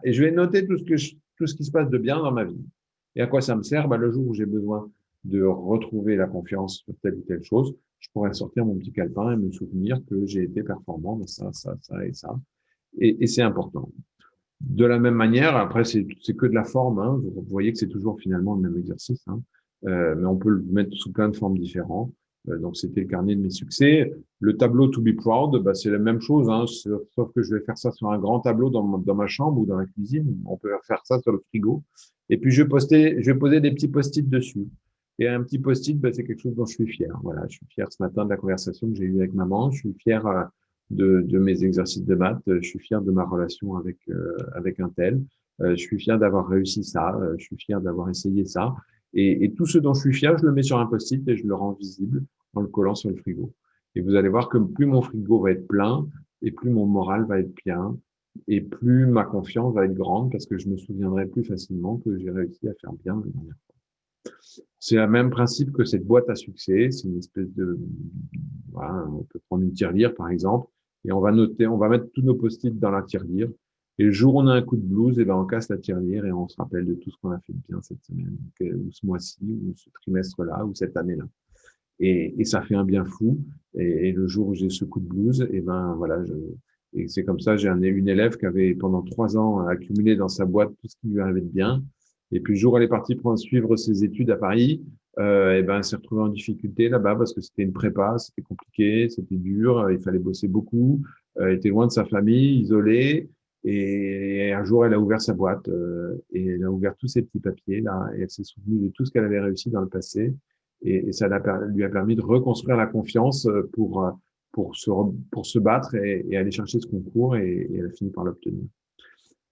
et je vais noter tout ce qui se passe de bien dans ma vie. Et à quoi ça me sert? Le jour où j'ai besoin de retrouver la confiance sur telle ou telle chose, je pourrais sortir mon petit calepin et me souvenir que j'ai été performant dans ça, ça, ça et ça. Et c'est important. De la même manière, après, c'est que de la forme. Hein. Vous voyez que c'est toujours finalement le même exercice. Hein. Mais on peut le mettre sous plein de formes différentes. Donc, c'était le carnet de mes succès. Le tableau To Be Proud, c'est la même chose. Hein, sauf que je vais faire ça sur un grand tableau dans ma chambre ou dans la cuisine. On peut faire ça sur le frigo. Et puis, je vais poser des petits post-it dessus. Et un petit post-it, c'est quelque chose dont je suis fier. Voilà, je suis fier ce matin de la conversation que j'ai eue avec maman. Je suis fier de mes exercices de maths. Je suis fier de ma relation avec un tel. Je suis fier d'avoir réussi ça. Je suis fier d'avoir essayé ça. Et tout ce dont je suis fier, je le mets sur un post-it et je le rends visible en le collant sur le frigo. Et vous allez voir que plus mon frigo va être plein et plus mon moral va être bien et plus ma confiance va être grande parce que je me souviendrai plus facilement que j'ai réussi à faire bien la dernière fois. C'est le même principe que cette boîte à succès. C'est une espèce de, voilà, on peut prendre une tirelire par exemple et on va mettre tous nos post-it dans la tirelire. Et le jour où on a un coup de blues, on casse la tirelire et on se rappelle de tout ce qu'on a fait de bien cette semaine, ou ce mois-ci, ou ce trimestre-là, ou cette année-là. Et ça fait un bien fou. Et le jour où j'ai ce coup de blues, voilà, et c'est comme ça, j'ai une élève qui avait pendant 3 ans accumulé dans sa boîte tout ce qui lui arrivait de bien. Et puis le jour où elle est partie pour suivre ses études à Paris, elle s'est retrouvée en difficulté là-bas parce que c'était une prépa, c'était compliqué, c'était dur, il fallait bosser beaucoup, elle était loin de sa famille, isolée. Et un jour, elle a ouvert sa boîte et elle a ouvert tous ses petits papiers là et elle s'est souvenue de tout ce qu'elle avait réussi dans le passé et ça lui a permis de reconstruire la confiance pour se battre et aller chercher ce concours et elle a fini par l'obtenir.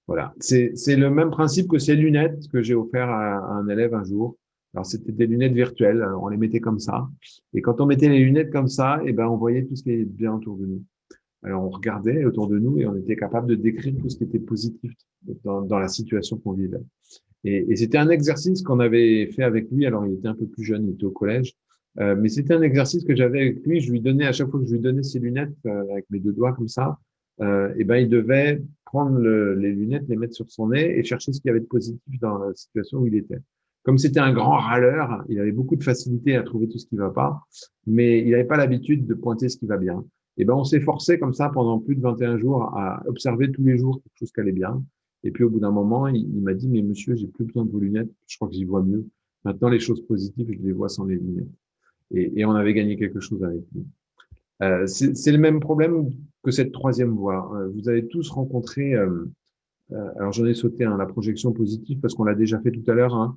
Voilà, c'est le même principe que ces lunettes que j'ai offert à un élève un jour. Alors c'était des lunettes virtuelles, on les mettait comme ça et quand on mettait les lunettes comme ça, on voyait tout ce qui est bien autour de nous. Alors, on regardait autour de nous et on était capable de décrire tout ce qui était positif dans la situation qu'on vivait. Et c'était un exercice qu'on avait fait avec lui. Alors, il était un peu plus jeune, il était au collège. Mais c'était un exercice que j'avais avec lui. Je lui donnais, à chaque fois que je lui donnais ses lunettes avec mes 2 doigts comme ça, il devait prendre les lunettes, les mettre sur son nez et chercher ce qu'il y avait de positif dans la situation où il était. Comme c'était un grand râleur, il avait beaucoup de facilité à trouver tout ce qui ne va pas, mais il n'avait pas l'habitude de pointer ce qui va bien. Et ben, on s'est forcé comme ça pendant plus de 21 jours à observer tous les jours quelque chose qui allait bien. Et puis, au bout d'un moment, il m'a dit, mais monsieur, j'ai plus besoin de vos lunettes. Je crois que j'y vois mieux. Maintenant, les choses positives, je les vois sans les lunettes. Et on avait gagné quelque chose avec lui. C'est le même problème que cette troisième voie. Vous avez tous rencontré, alors j'en ai sauté la projection positive parce qu'on l'a déjà fait tout à l'heure.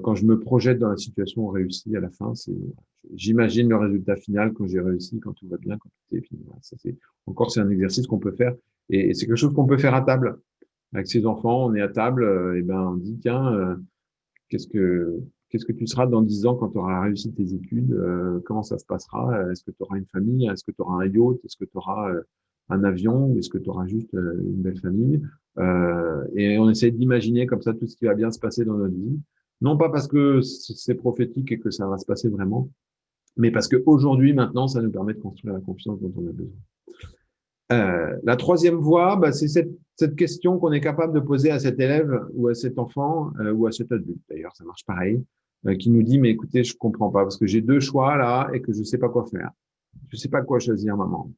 Quand je me projette dans la situation réussie à la fin, j'imagine le résultat final quand j'ai réussi, quand tout va bien, quand tout est fini. Ça, c'est un exercice qu'on peut faire et c'est quelque chose qu'on peut faire à table. Avec ses enfants, on est à table, et ben on dit tiens, qu'est-ce que tu seras dans 10 ans quand tu auras réussi tes études? Comment ça se passera? Est-ce que tu auras une famille? Est-ce que tu auras un yacht? Est-ce que tu auras un avion? Ou est-ce que tu auras juste une belle famille? Et on essaie d'imaginer comme ça tout ce qui va bien se passer dans notre vie. Non pas parce que c'est prophétique et que ça va se passer vraiment, mais parce qu'aujourd'hui, maintenant, ça nous permet de construire la confiance dont on a besoin. La troisième voie, c'est cette question qu'on est capable de poser à cet élève ou à cet enfant ou à cet adulte, d'ailleurs, ça marche pareil, qui nous dit, mais écoutez, je comprends pas parce que j'ai deux choix là et que je sais pas quoi faire. Je sais pas quoi choisir, maman.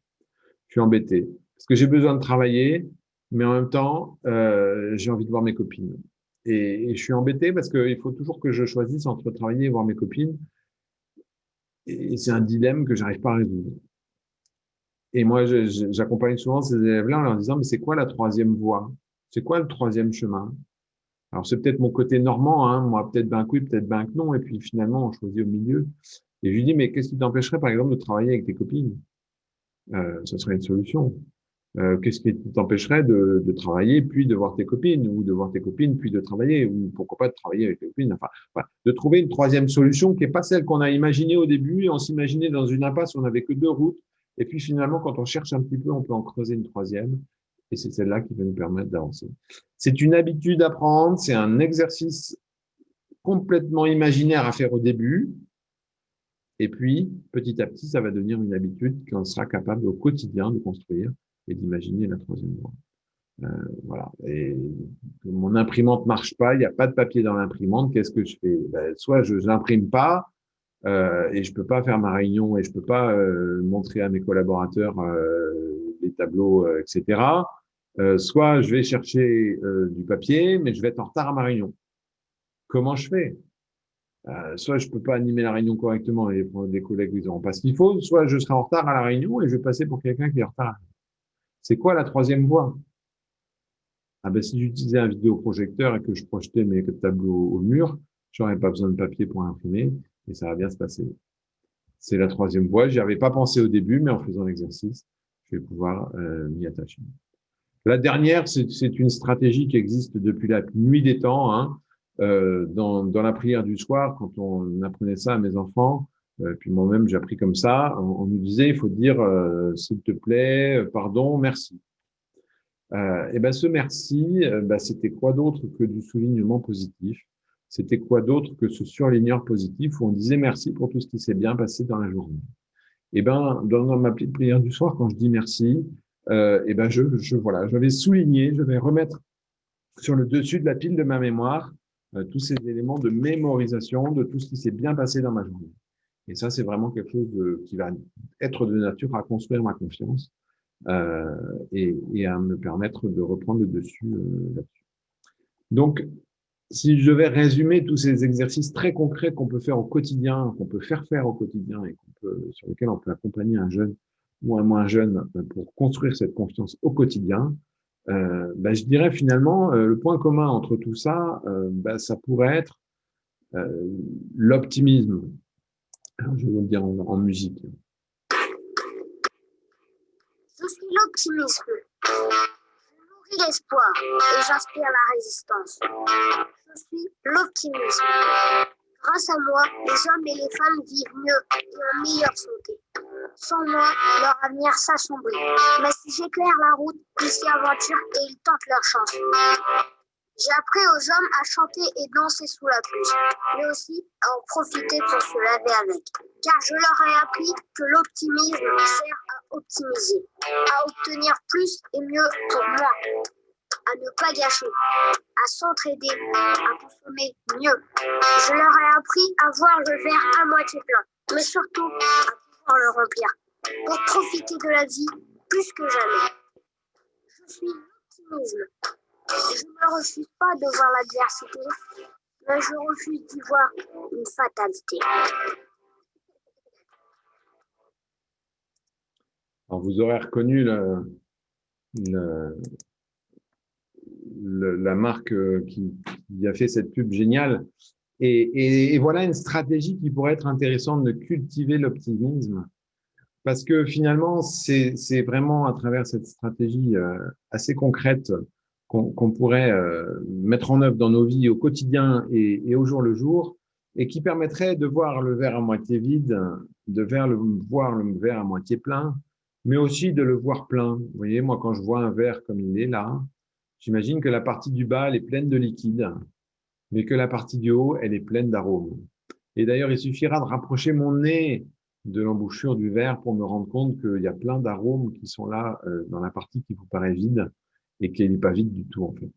Je suis embêté parce que j'ai besoin de travailler, mais en même temps, j'ai envie de voir mes copines. Et je suis embêté parce qu'il faut toujours que je choisisse entre travailler et voir mes copines. Et c'est un dilemme que j'arrive pas à résoudre. Et moi, j'accompagne souvent ces élèves-là en leur disant, mais c'est quoi la troisième voie? C'est quoi le troisième chemin? Alors, c'est peut-être mon côté normand, hein, moi, peut-être ben que oui, peut-être ben que non, et puis finalement, on choisit au milieu. Et je lui dis, mais qu'est-ce qui t'empêcherait, par exemple, de travailler avec tes copines? Ça serait une solution. Qu'est-ce qui t'empêcherait de travailler, puis de voir tes copines, ou de voir tes copines, puis de travailler, ou pourquoi pas de travailler avec tes copines, enfin, voilà. De trouver une troisième solution qui n'est pas celle qu'on a imaginée au début, et on s'imaginait dans une impasse où on n'avait que deux routes, et puis finalement, quand on cherche un petit peu, on peut en creuser une troisième, et c'est celle-là qui va nous permettre d'avancer. C'est une habitude à prendre, c'est un exercice complètement imaginaire à faire au début, et puis, petit à petit, ça va devenir une habitude qu'on sera capable au quotidien de construire et d'imaginer la troisième voie. Voilà. Et que mon imprimante marche pas, il n'y a pas de papier dans l'imprimante, qu'est-ce que je fais? Soit je n'imprime pas et je peux pas faire ma réunion et je peux pas montrer à mes collaborateurs les tableaux, etc. Soit je vais chercher du papier, mais je vais être en retard à ma réunion. Comment je fais? Soit je peux pas animer la réunion correctement et les collègues ils n'auront pas ce qu'il faut, soit je serai en retard à la réunion et je vais passer pour quelqu'un qui est en retard. C'est quoi la troisième voie? Ah ben, si j'utilisais un vidéoprojecteur et que je projetais mes tableaux au mur, j'aurais pas besoin de papier pour imprimer et ça va bien se passer. C'est la troisième voie. J'y avais pas pensé au début, mais en faisant l'exercice, je vais pouvoir m'y attacher. La dernière, c'est une stratégie qui existe depuis la nuit des temps. Hein, dans la prière du soir, quand on apprenait ça à mes enfants, puis moi-même j'ai appris comme ça, on nous disait il faut dire s'il te plaît, pardon, merci. Et ben ce merci, c'était quoi d'autre que du soulignement positif? C'était quoi d'autre que ce surligneur positif où on disait merci pour tout ce qui s'est bien passé dans la journée? Et ben dans ma petite prière du soir, quand je dis merci, je vais souligner, je vais remettre sur le dessus de la pile de ma mémoire tous ces éléments de mémorisation de tout ce qui s'est bien passé dans ma journée. Et ça, c'est vraiment quelque chose qui va être de nature à construire ma confiance et à me permettre de reprendre le dessus là-dessus. Donc, si je devais résumer tous ces exercices très concrets qu'on peut faire au quotidien, qu'on peut faire au quotidien et sur lesquels on peut accompagner un jeune ou un moins jeune pour construire cette confiance au quotidien, je dirais finalement le point commun entre tout ça, ça pourrait être l'optimisme. Alors, je vais vous le dire en musique. Je suis l'optimisme. Je nourris l'espoir et j'inspire la résistance. Je suis l'optimisme. Grâce à moi, les hommes et les femmes vivent mieux et en meilleure santé. Sans moi, leur avenir s'assombrit. Mais si j'éclaire la route, ils s'y aventurent et ils tentent leur chance. J'ai appris aux hommes à chanter et danser sous la pluie, mais aussi à en profiter pour se laver avec. Car je leur ai appris que l'optimisme sert à optimiser, à obtenir plus et mieux pour moi. à ne pas gâcher, à s'entraider, à consommer mieux. Je leur ai appris à voir le verre à moitié plein, mais surtout à pouvoir le remplir, pour profiter de la vie plus que jamais. Je suis l'optimisme. Je ne refuse pas de voir l'adversité, mais je refuse d'y voir une fatalité. Alors, vous aurez reconnu la marque qui a fait cette pub géniale. Et voilà une stratégie qui pourrait être intéressante de cultiver l'optimisme. Parce que finalement, c'est vraiment à travers cette stratégie assez concrète qu'on pourrait mettre en œuvre dans nos vies au quotidien et au jour le jour, et qui permettrait de voir le verre à moitié vide, voir le verre à moitié plein, mais aussi de le voir plein. Vous voyez, moi, quand je vois un verre comme il est là, j'imagine que la partie du bas, elle est pleine de liquide, mais que la partie du haut, elle est pleine d'arômes. Et d'ailleurs, il suffira de rapprocher mon nez de l'embouchure du verre pour me rendre compte qu'il y a plein d'arômes qui sont là dans la partie qui vous paraît vide et qu'elle n'est pas vide du tout, en fait.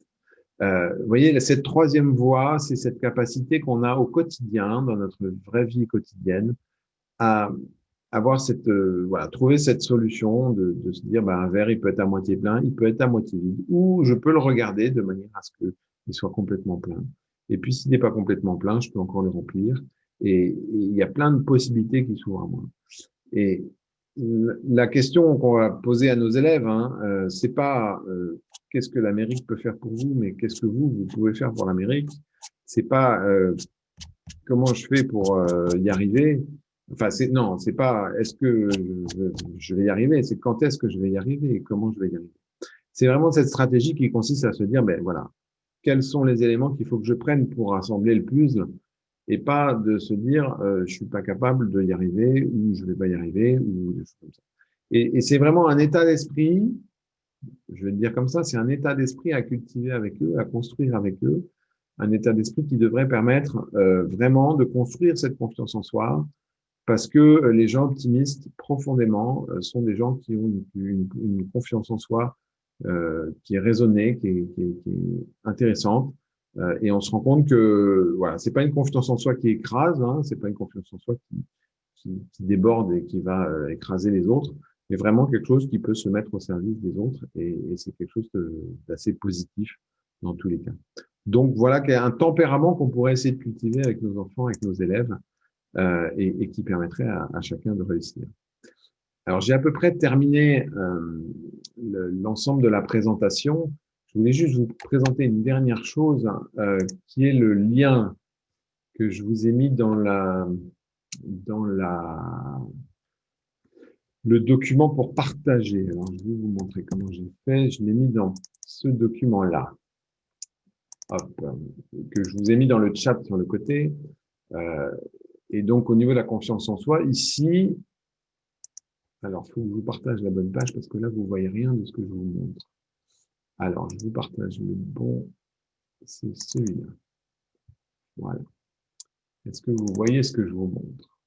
Vous voyez, cette troisième voie, c'est cette capacité qu'on a au quotidien, dans notre vraie vie quotidienne, à avoir trouver cette solution de se dire, un verre, il peut être à moitié plein, il peut être à moitié vide, ou je peux le regarder de manière à ce qu'il soit complètement plein. Et puis, s'il n'est pas complètement plein, je peux encore le remplir. Et il y a plein de possibilités qui s'ouvrent à moi. Et la question qu'on va poser à nos élèves, c'est pas qu'est-ce que l'Amérique peut faire pour vous, mais qu'est-ce que vous pouvez faire pour l'Amérique. C'est pas comment je fais pour y arriver. Enfin, c'est pas est-ce que je vais y arriver, c'est quand est-ce que je vais y arriver et comment je vais y arriver. C'est vraiment cette stratégie qui consiste à se dire, voilà, quels sont les éléments qu'il faut que je prenne pour rassembler le puzzle, et pas de se dire je suis pas capable de y arriver ou je vais pas y arriver ou des choses comme ça. Et c'est vraiment un état d'esprit, je vais le dire comme ça, c'est un état d'esprit à cultiver avec eux, à construire avec eux, un état d'esprit qui devrait permettre vraiment de construire cette confiance en soi, parce que les gens optimistes profondément sont des gens qui ont une confiance en soi qui est raisonnée, qui est intéressante. Et on se rend compte que voilà, c'est pas une confiance en soi qui écrase, c'est pas une confiance en soi qui déborde et qui va écraser les autres, mais vraiment quelque chose qui peut se mettre au service des autres, et c'est quelque chose d'assez positif dans tous les cas. Donc voilà qu'il y a un tempérament qu'on pourrait essayer de cultiver avec nos enfants, avec nos élèves, et qui permettrait à chacun de réussir. Alors j'ai à peu près terminé l'ensemble de la présentation. Je voulais juste vous présenter une dernière chose qui est le lien que je vous ai mis dans le document pour partager. Alors, je vais vous montrer comment j'ai fait. Je l'ai mis dans ce document-là, que je vous ai mis dans le chat sur le côté. Et donc, au niveau de la confiance en soi, ici, alors, il faut que je vous partage la bonne page parce que là, vous ne voyez rien de ce que je vous montre. Alors, je vous partage le bon, c'est celui-là. Voilà. Est-ce que vous voyez ce que je vous montre?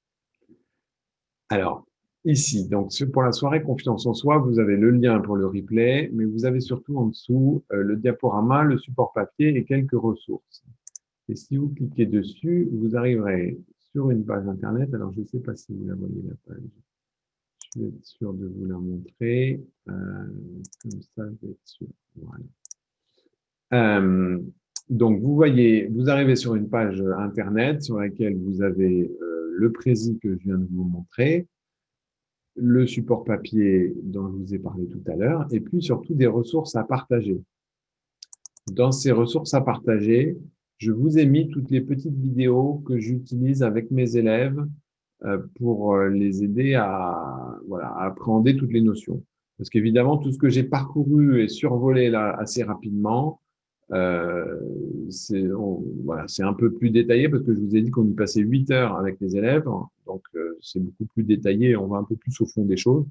Alors, ici, donc pour la soirée confiance en soi, vous avez le lien pour le replay, mais vous avez surtout en dessous le diaporama, le support papier et quelques ressources. Et si vous cliquez dessus, vous arriverez sur une page Internet. Alors, je ne sais pas si vous la voyez, la page. Je vais être sûr de vous la montrer. Comme ça, je vais être sûr. Voilà. Donc, vous voyez, vous arrivez sur une page Internet sur laquelle vous avez le prési que je viens de vous montrer, le support papier dont je vous ai parlé tout à l'heure, et puis surtout des ressources à partager. Dans ces ressources à partager, je vous ai mis toutes les petites vidéos que j'utilise avec mes élèves pour les aider à appréhender toutes les notions. Parce qu'évidemment, tout ce que j'ai parcouru et survolé là assez rapidement, c'est un peu plus détaillé parce que je vous ai dit qu'on y passait 8 heures avec les élèves, donc c'est beaucoup plus détaillé, on va un peu plus au fond des choses.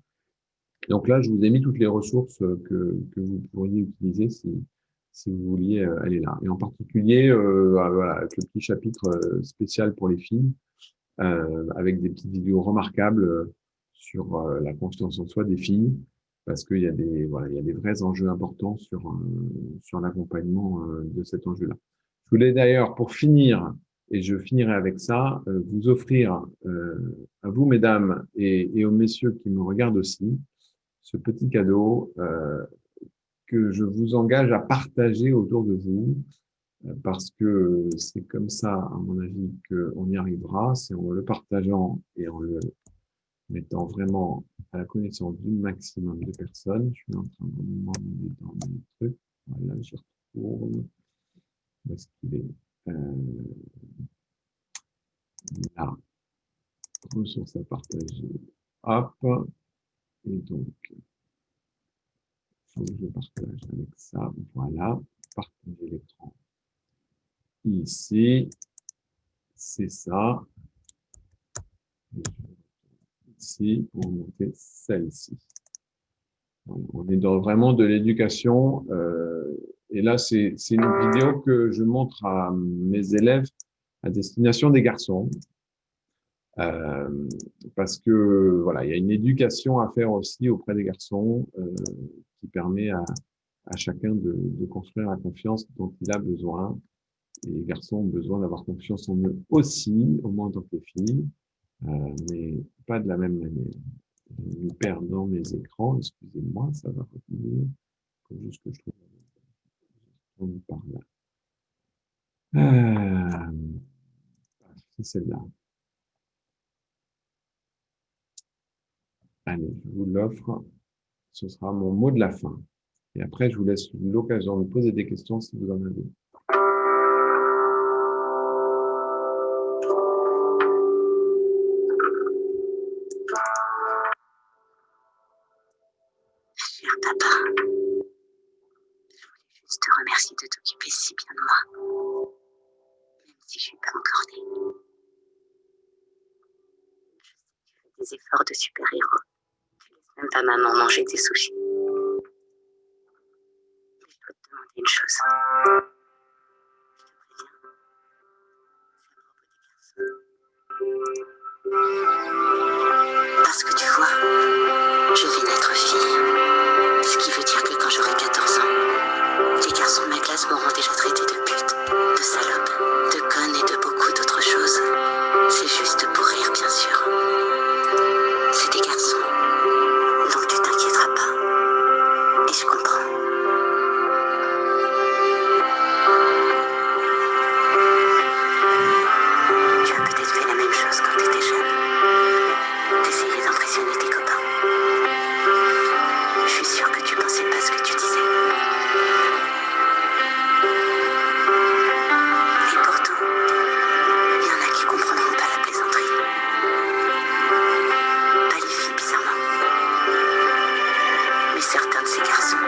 Donc là, je vous ai mis toutes les ressources que vous pourriez utiliser si vous vouliez aller là. Et en particulier, avec le petit chapitre spécial pour les filles, avec des petites vidéos remarquables sur la confiance en soi des filles, parce qu'il y a des vrais enjeux importants sur l'accompagnement de cet enjeu-là. Je voulais d'ailleurs, pour finir, et je finirai avec ça, vous offrir à vous, mesdames, et aux messieurs qui me regardent aussi, ce petit cadeau que je vous engage à partager autour de vous, parce que c'est comme ça, à mon avis, qu'on y arrivera, c'est en le partageant et en le mettant vraiment à la connaissance du maximum de personnes. Je suis en train de m'emmener dans mes trucs. Voilà, je retourne. Où est-ce qu'il est là. Ressources à partager. Hop. Et donc, il faut que je partage avec ça. Voilà. Partager l'écran. Ici. C'est ça. Et ici, pour monter celle-ci. Voilà. On est dans vraiment de l'éducation. Et là, c'est une vidéo que je montre à mes élèves à destination des garçons. Parce que voilà, il y a une éducation à faire aussi auprès des garçons qui permet à chacun de construire la confiance dont il a besoin. Et les garçons ont besoin d'avoir confiance en eux aussi, au moins en tant que les filles, mais pas de la même manière. Je me perds dans mes écrans, excusez-moi, ça va revenir. Il faut juste que je trouve par là. C'est celle-là. Allez, je vous l'offre. Ce sera mon mot de la fin. Et après, je vous laisse l'occasion de poser des questions si vous en avez. Cher papa, je voulais juste te remercier de t'occuper si bien de moi, même si je suis pas encore née. Je sais que tu fais des efforts de super-héros. Tu laisses même pas maman manger tes sushis. Mais je dois te demander une chose. Parce que tu vois, je vais naître fille. Ce qui veut dire que quand j'aurai 14 ans, les garçons de ma classe m'auront déjà traité de pute, de salope, de conne et de beaucoup d'autres choses. C'est juste pour rire, bien sûr. C'est des garçons, donc tu t'inquiéteras pas. Et je comprends. Tu as peut-être fait la même chose quand tu étais jeune. D'essayer d'impressionner tes copains. Je suis sûre que tu pensais pas ce que tu disais. Et pourtant, il y en a qui comprendront pas la plaisanterie. Pas les filles, bizarrement. Mais certains de ces garçons.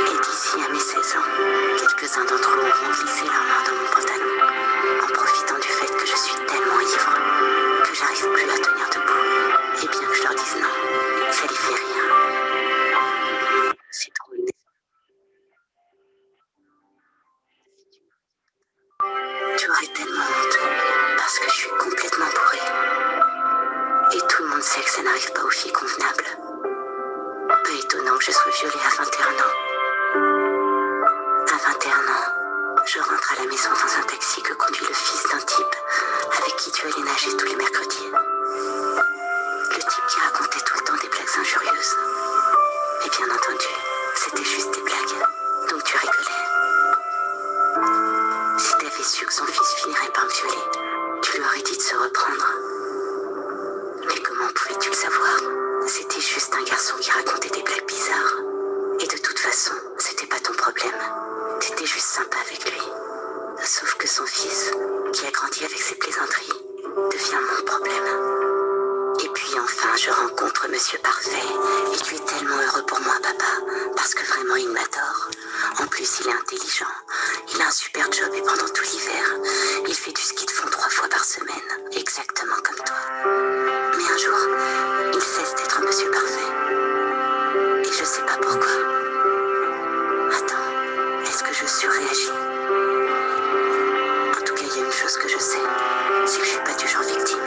Et d'ici à mes 16 ans, quelques-uns d'entre eux auront glissé leurs mains dans mon pantalon, en profitant du fait que je suis tellement ivre que j'arrive plus à tenir debout. Et bien que je leur dise non, ça les fait rire. C'est drôle. Tu aurais tellement honte parce que je suis complètement bourrée. Et tout le monde sait que ça n'arrive pas aux filles convenables. Peu étonnant que je sois violée à 21 ans. À 21 ans, je rentre à la maison dans un taxi que conduit le fils d'un type avec qui tu allais nager tous les mercredis. Le type qui racontait tout le temps des blagues injurieuses. Et bien entendu, c'était juste des blagues, donc tu rigolais. Si t'avais su que son fils finirait par me violer, tu lui aurais dit de se reprendre. Mais comment pouvais-tu le savoir? C'était juste un garçon qui racontait des blagues bizarres. Et de toute façon, c'était pas ton problème. T'étais juste sympa avec lui. Sauf que son fils, qui a grandi avec ses plaisanteries, devient mon problème. Et puis enfin, je rencontre Monsieur Parfait. Et tu es tellement heureux pour moi, papa, parce que vraiment, il m'adore. En plus, il est intelligent. Il a un super job et pendant tout l'hiver, il fait du ski de fond 3 fois par semaine, exactement comme toi. Mais un jour, il cesse d'être Monsieur Parfait. Et je sais pas pourquoi. Attends, est-ce que je surréagis? En tout cas, il y a une chose que je sais, c'est que je suis pas du genre victime.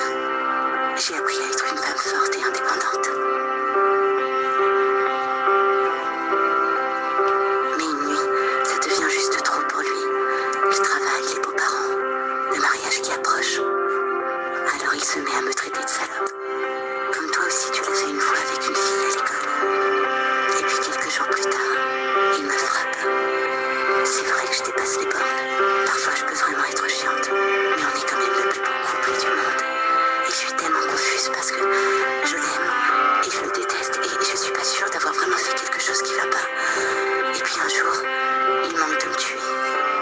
J'ai appris à être une femme forte et rapproche. Alors il se met à me traiter de salope. Comme toi aussi tu l'as fait une fois avec une fille à l'école. Et puis quelques jours plus tard, il me frappe. C'est vrai que je dépasse les bornes. Parfois je peux vraiment être chiante. Mais on est quand même le plus beau couple du monde. Et je suis tellement confuse parce que je l'aime et je le déteste. Et je suis pas sûre d'avoir vraiment fait quelque chose qui va pas. Et puis un jour, il manque de me tuer.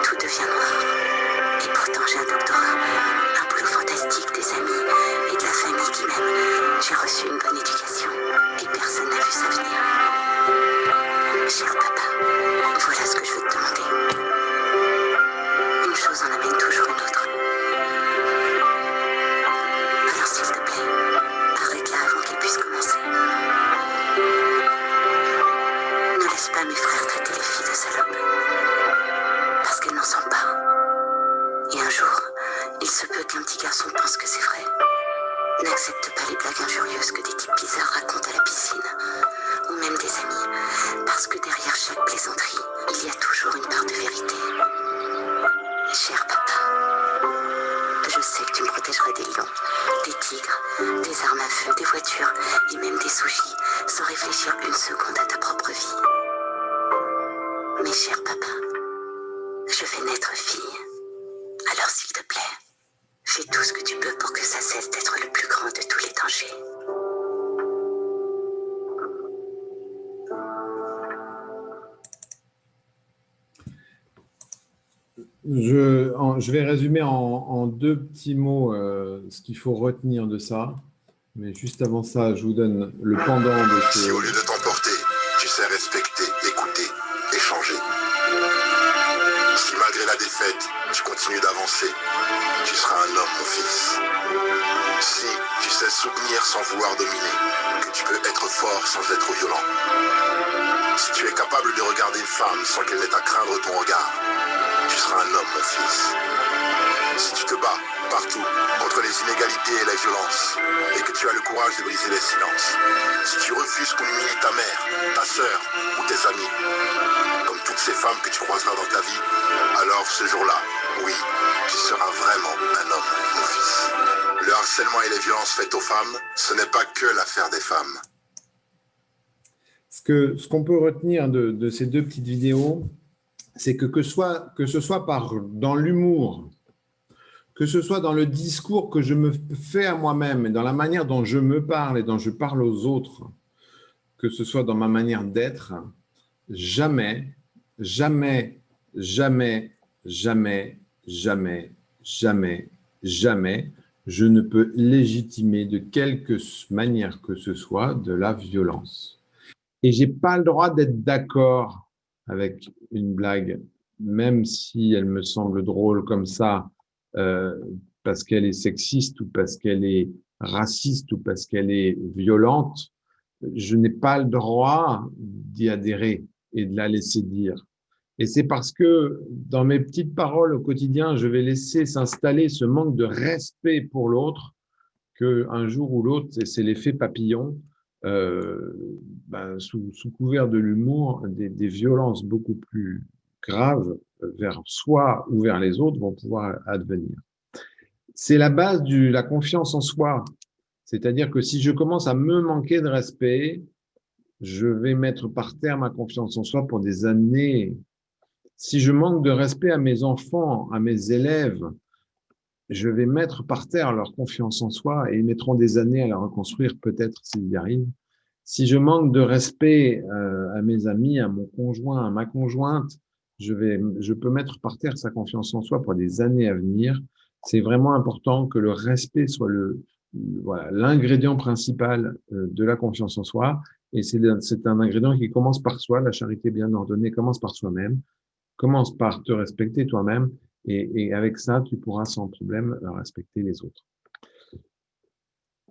Tout devient noir. Et pourtant j'ai un doctorat, un boulot fantastique, des amis et de la famille qui m'aime. J'ai reçu une bonne éducation et personne n'a vu ça venir. Cher papa, voilà ce que je veux te demander. Une chose en amène toujours une autre. Alors s'il te plaît, arrête-la avant qu'elle puisse commencer. Ne laisse pas mes frères traiter les filles de salopes. Parce qu'elles n'en sont pas. Et un jour, il se peut qu'un petit garçon pense que c'est vrai. N'accepte pas les blagues injurieuses que des types bizarres racontent à la piscine, ou même des amis, parce que derrière chaque plaisanterie, il y a toujours une part de vérité. Cher papa, je sais que tu me protégeras des lions, des tigres, des armes à feu, des voitures, et même des sushis, sans réfléchir une seconde à ta propre vie. Mais cher papa, je vais naître fille. Alors s'il te plaît, fais tout ce que tu peux pour que ça cesse d'être le plus grand de tous les dangers. Je vais résumer en deux petits mots ce qu'il faut retenir de ça. Mais juste avant ça, je vous donne le pendant de ce… Si au lieu de t'emporter, tu sais respecter, écouter, échanger. Si malgré la défaite, tu continues d'avancer, tu seras un homme, mon fils. Si tu sais soutenir sans vouloir dominer, que tu peux être fort sans être violent. Si tu es capable de regarder une femme sans qu'elle n'ait à craindre ton regard, tu seras un homme, mon fils. Si tu te bats partout contre les inégalités et la violence, et que tu as le courage de briser les silences, si tu refuses qu'on humilie ta mère, ta sœur ou tes amis, comme toutes ces femmes que tu croiseras dans ta vie, alors ce jour-là, oui, tu seras vraiment un homme, mon fils. Le harcèlement et les violences faites aux femmes, ce n'est pas que l'affaire des femmes. Ce qu'on peut retenir de ces deux petites vidéos, c'est que ce soit dans l'humour, que ce soit dans le discours que je me fais à moi-même, et dans la manière dont je me parle et dont je parle aux autres, que ce soit dans ma manière d'être, jamais, jamais, jamais, jamais, jamais, jamais, jamais, je ne peux légitimer de quelque manière que ce soit de la violence. Et je n'ai pas le droit d'être d'accord avec une blague, même si elle me semble drôle comme ça, parce qu'elle est sexiste ou parce qu'elle est raciste ou parce qu'elle est violente, je n'ai pas le droit d'y adhérer et de la laisser dire. Et c'est parce que dans mes petites paroles au quotidien, je vais laisser s'installer ce manque de respect pour l'autre, qu'un jour ou l'autre, c'est l'effet papillon, sous couvert de l'humour, des violences beaucoup plus graves vers soi ou vers les autres vont pouvoir advenir. C'est la base de la confiance en soi. C'est-à-dire que si je commence à me manquer de respect, je vais mettre par terre ma confiance en soi pour des années. Si je manque de respect à mes enfants, à mes élèves, je vais mettre par terre leur confiance en soi et ils mettront des années à la reconstruire, peut-être s'ils y arrivent. Si je manque de respect à mes amis, à mon conjoint, à ma conjointe, je peux mettre par terre sa confiance en soi pour des années à venir. C'est vraiment important que le respect soit l'ingrédient principal de la confiance en soi. Et c'est un ingrédient qui commence par soi. La charité bien ordonnée commence par soi-même. Commence par te respecter toi-même. Et avec ça, tu pourras sans problème respecter les autres.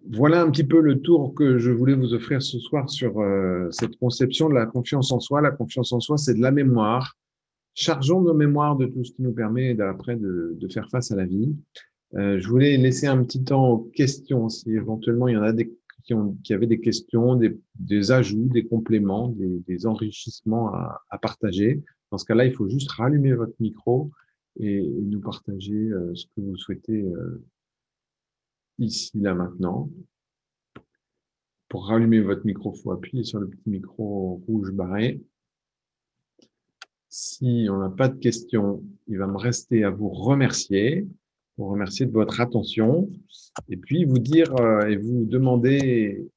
Voilà un petit peu le tour que je voulais vous offrir ce soir sur cette conception de la confiance en soi. La confiance en soi, c'est de la mémoire. Chargeons nos mémoires de tout ce qui nous permet d'après de faire face à la vie. Je voulais laisser un petit temps aux questions, si éventuellement il y en a qui avaient des questions, des ajouts, des compléments, des enrichissements à partager. Dans ce cas-là, il faut juste rallumer votre micro et nous partager ce que vous souhaitez ici, là, maintenant. Pour rallumer votre micro, il faut appuyer sur le petit micro rouge barré. Si on n'a pas de questions, il va me rester à vous remercier de votre attention et puis vous dire et vous demander,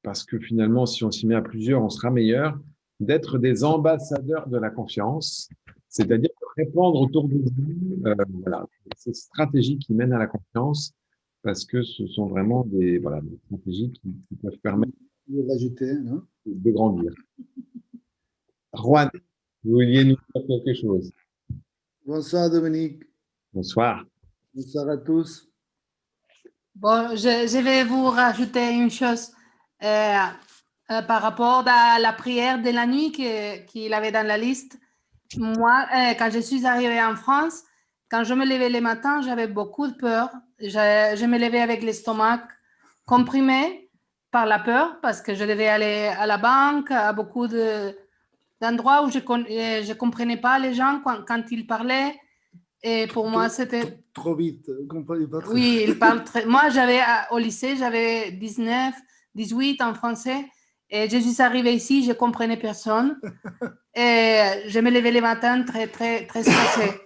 parce que finalement, si on s'y met à plusieurs, on sera meilleur, d'être des ambassadeurs de la confiance, c'est-à-dire de répandre autour de vous voilà, ces stratégies qui mènent à la confiance, parce que ce sont vraiment des stratégies qui peuvent permettre de grandir. Juan, vous vouliez nous dire quelque chose? Bonsoir Dominique. Bonsoir. Bonsoir à tous. Bon, je vais vous rajouter une chose par rapport à la prière de la nuit qu'il avait dans la liste. Moi, quand je suis arrivée en France, quand je me levais le matin, j'avais beaucoup de peur. Je me levais avec l'estomac comprimé par la peur parce que je devais aller à la banque, à beaucoup d'endroits où je ne comprenais pas les gens quand ils parlaient. Et pour moi, c'était… Trop vite, comprenez pas trop. Oui, il parle très… Moi, au lycée, j'avais 19, 18 en français. Et je suis arrivée ici, je ne comprenais personne. Et je me levais le matin très, très, très stressée.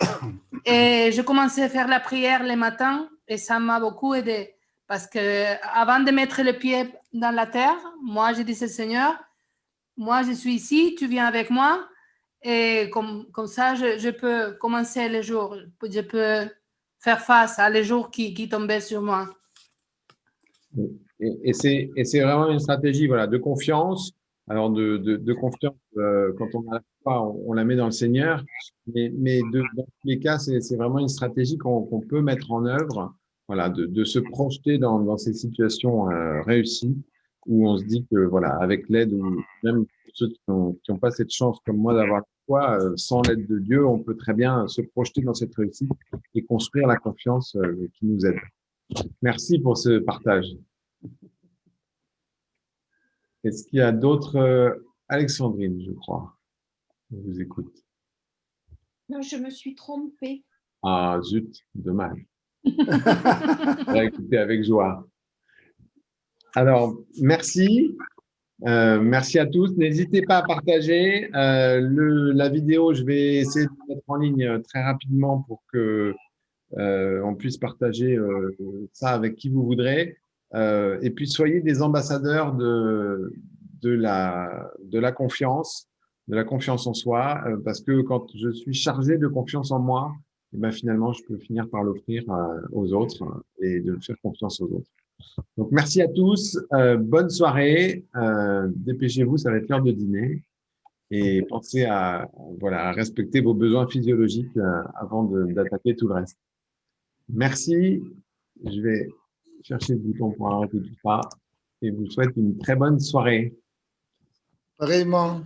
Et je commençais à faire la prière le matin et ça m'a beaucoup aidée. Parce qu'avant de mettre le pied dans la terre, moi, je disais, Seigneur, moi, je suis ici, tu viens avec moi. Et comme ça, je peux commencer les jours. Je peux faire face à les jours qui tombaient sur moi. Et c'est vraiment une stratégie de confiance. Alors, de confiance, quand on a la foi, on la met dans le Seigneur. Mais dans tous les cas, c'est vraiment une stratégie qu'on peut mettre en œuvre, de se projeter dans ces situations réussies où on se dit que, avec l'aide, ou même ceux qui n'ont pas cette chance comme moi d'avoir la foi, sans l'aide de Dieu, on peut très bien se projeter dans cette réussite et construire la confiance qui nous aide. Merci pour ce partage. Est-ce qu'il y a d'autres? Alexandrine, je crois. On vous écoute. Non, je me suis trompée. Ah, zut, dommage. On va écouter avec joie. Alors, merci. Merci à tous. N'hésitez pas à partager. La vidéo, je vais essayer de la mettre en ligne très rapidement pour que on puisse partager ça avec qui vous voudrez. Et puis, soyez des ambassadeurs de la confiance en soi, parce que quand je suis chargé de confiance en moi, et ben finalement, je peux finir par l'offrir aux autres et de faire confiance aux autres. Donc, merci à tous. Bonne soirée. Dépêchez-vous, ça va être l'heure de dîner. Et pensez à respecter vos besoins physiologiques avant d'attaquer tout le reste. Merci. Je vais chercher le bouton pour arrêter tout ça et vous souhaite une très bonne soirée. Pareillement.